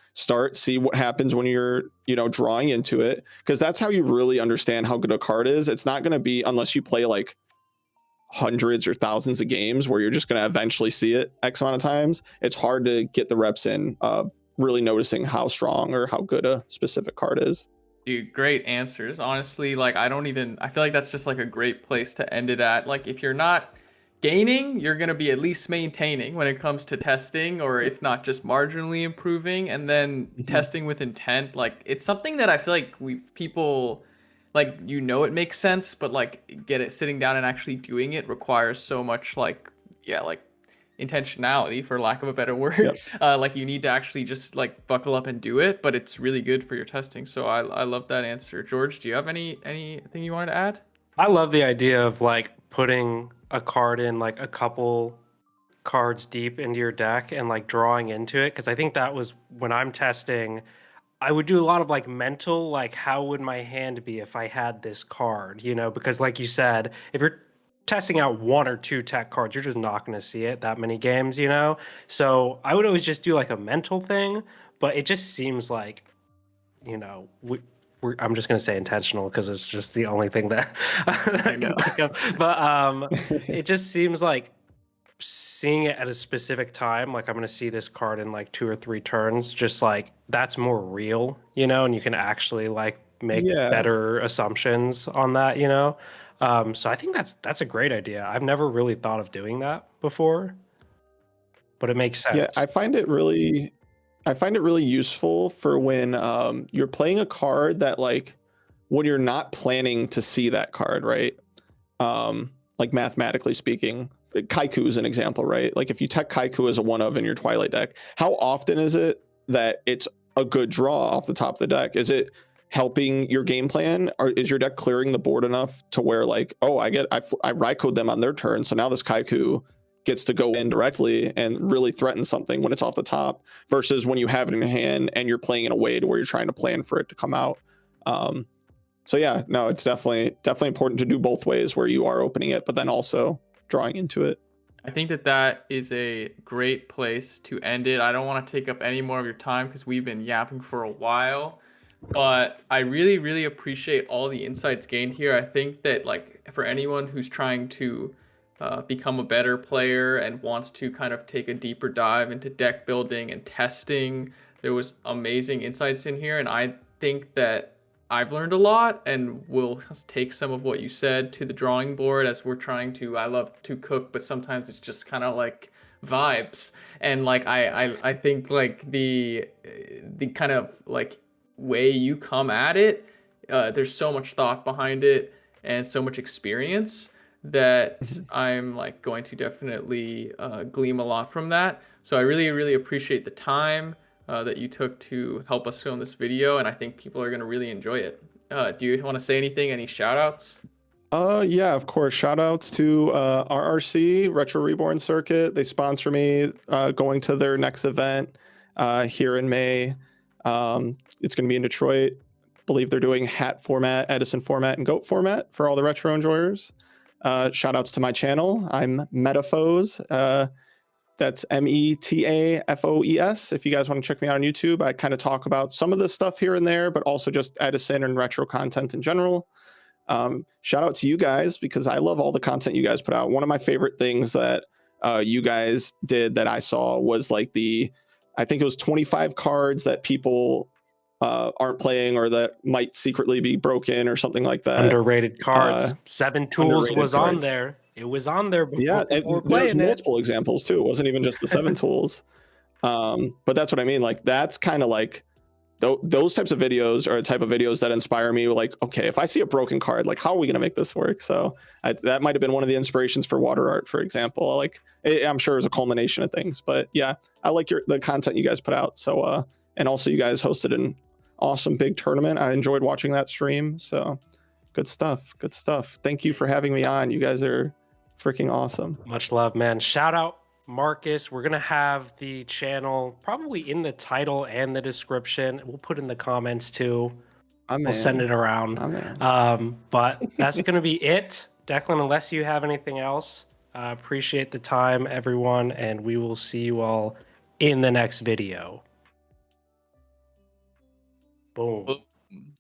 See what happens when you're, drawing into it. Because that's how you really understand how good a card is. It's not going to be unless you play like hundreds or thousands of games where you're just going to eventually see it X amount of times. It's hard to get the reps in of really noticing how strong or how good a specific card is. Dude, great answers. Honestly, like I feel like that's just like a great place to end it at. Like if you're not gaining, you're going to be at least maintaining when it comes to testing, or if not just marginally improving. And then testing with intent, like it's something that I feel like people like, it makes sense, but like sitting down and actually doing it requires so much like intentionality, for lack of a better word. Yep. Like you need to actually just like buckle up and do it, but it's really good for your testing. So I love that answer. George, do you have anything you wanted to add? I love the idea of like putting a card in like a couple cards deep into your deck and like drawing into it, because I think that was when I'm testing, I would do a lot of like mental, like how would my hand be if I had this card, you know, because like you said, if you're testing out 1 or 2 tech cards, you're just not going to see it that many games, you know? So I would always just do like a mental thing, but it just seems like, you know, I'm just going to say intentional because it's just the only thing that I can think of. But it just seems like seeing it at a specific time, like I'm going to see this card in like 2 or 3 turns, just like that's more real, you know, and you can actually like make better assumptions on that, you know. So I think that's a great idea. I've never really thought of doing that before, but it makes sense. Yeah, I find it really useful for when you're playing a card that, like, when you're not planning to see that card, right? Like mathematically speaking, Kaiku is an example, right? Like if you tech Kaiku as a 1-of in your Twilight deck, how often is it that it's a good draw off the top of the deck? Is it helping your game plan, or is your deck clearing the board enough to where, like, oh, I Raikode them on their turn, so now this Kaiku gets to go in directly and really threaten something when it's off the top, versus when you have it in your hand and you're playing in a way to where you're trying to plan for it to come out. So yeah, no, it's definitely important to do both ways, where you are opening it, but then also drawing into it. I think that is a great place to end it. I don't want to take up any more of your time because we've been yapping for a while, but I really, really appreciate all the insights gained here. I think that, like, for anyone who's trying to become a better player and wants to kind of take a deeper dive into deck building and testing, there was amazing insights in here, and I think that I've learned a lot, and we'll take some of what you said to the drawing board as we're trying to. I love to cook, but sometimes it's just kind of like vibes, and like I think like the kind of like way you come at it, there's so much thought behind it and so much experience that I'm like going to definitely glean a lot from that. So I really, really appreciate the time that you took to help us film this video, and I think people are going to really enjoy it. Do you want to say anything? Any shout outs? Yeah, of course. Shout outs to RRC Retro Reborn Circuit. They sponsor me going to their next event here in May. It's going to be in Detroit. I believe they're doing hat format, Edison format, and goat format for all the retro enjoyers. Shout outs to my channel. I'm Metafoes. That's METAFOES. If you guys want to check me out on YouTube, I kind of talk about some of this stuff here and there, but also just Edison and retro content in general. Shout out to you guys, because I love all the content you guys put out. One of my favorite things that you guys did that I saw was like I think it was 25 cards that people aren't playing, or that might secretly be broken or something like that. Underrated cards. 7 Tools was cards on there. It was on there before. Yeah, there's multiple examples too. It wasn't even just the 7 Tools. But that's what I mean. Like, that's kind of like those types of videos are a type of videos that inspire me. Like, okay, if I see a broken card, like, how are we going to make this work? So that might have been one of the inspirations for water art, for example. Like, I'm sure it was a culmination of things, but yeah, I like the content you guys put out. So, and also you guys hosted an awesome big tournament. I enjoyed watching that stream. So good stuff. Good stuff. Thank you for having me on. You guys are freaking awesome. Much love, man. Shout out Marcus. We're gonna have the channel probably in the title and the description. We'll put in the comments too. We'll send it around. But that's gonna be it. Declan, unless you have anything else, appreciate the time, everyone, and we will see you all in the next video. Boom.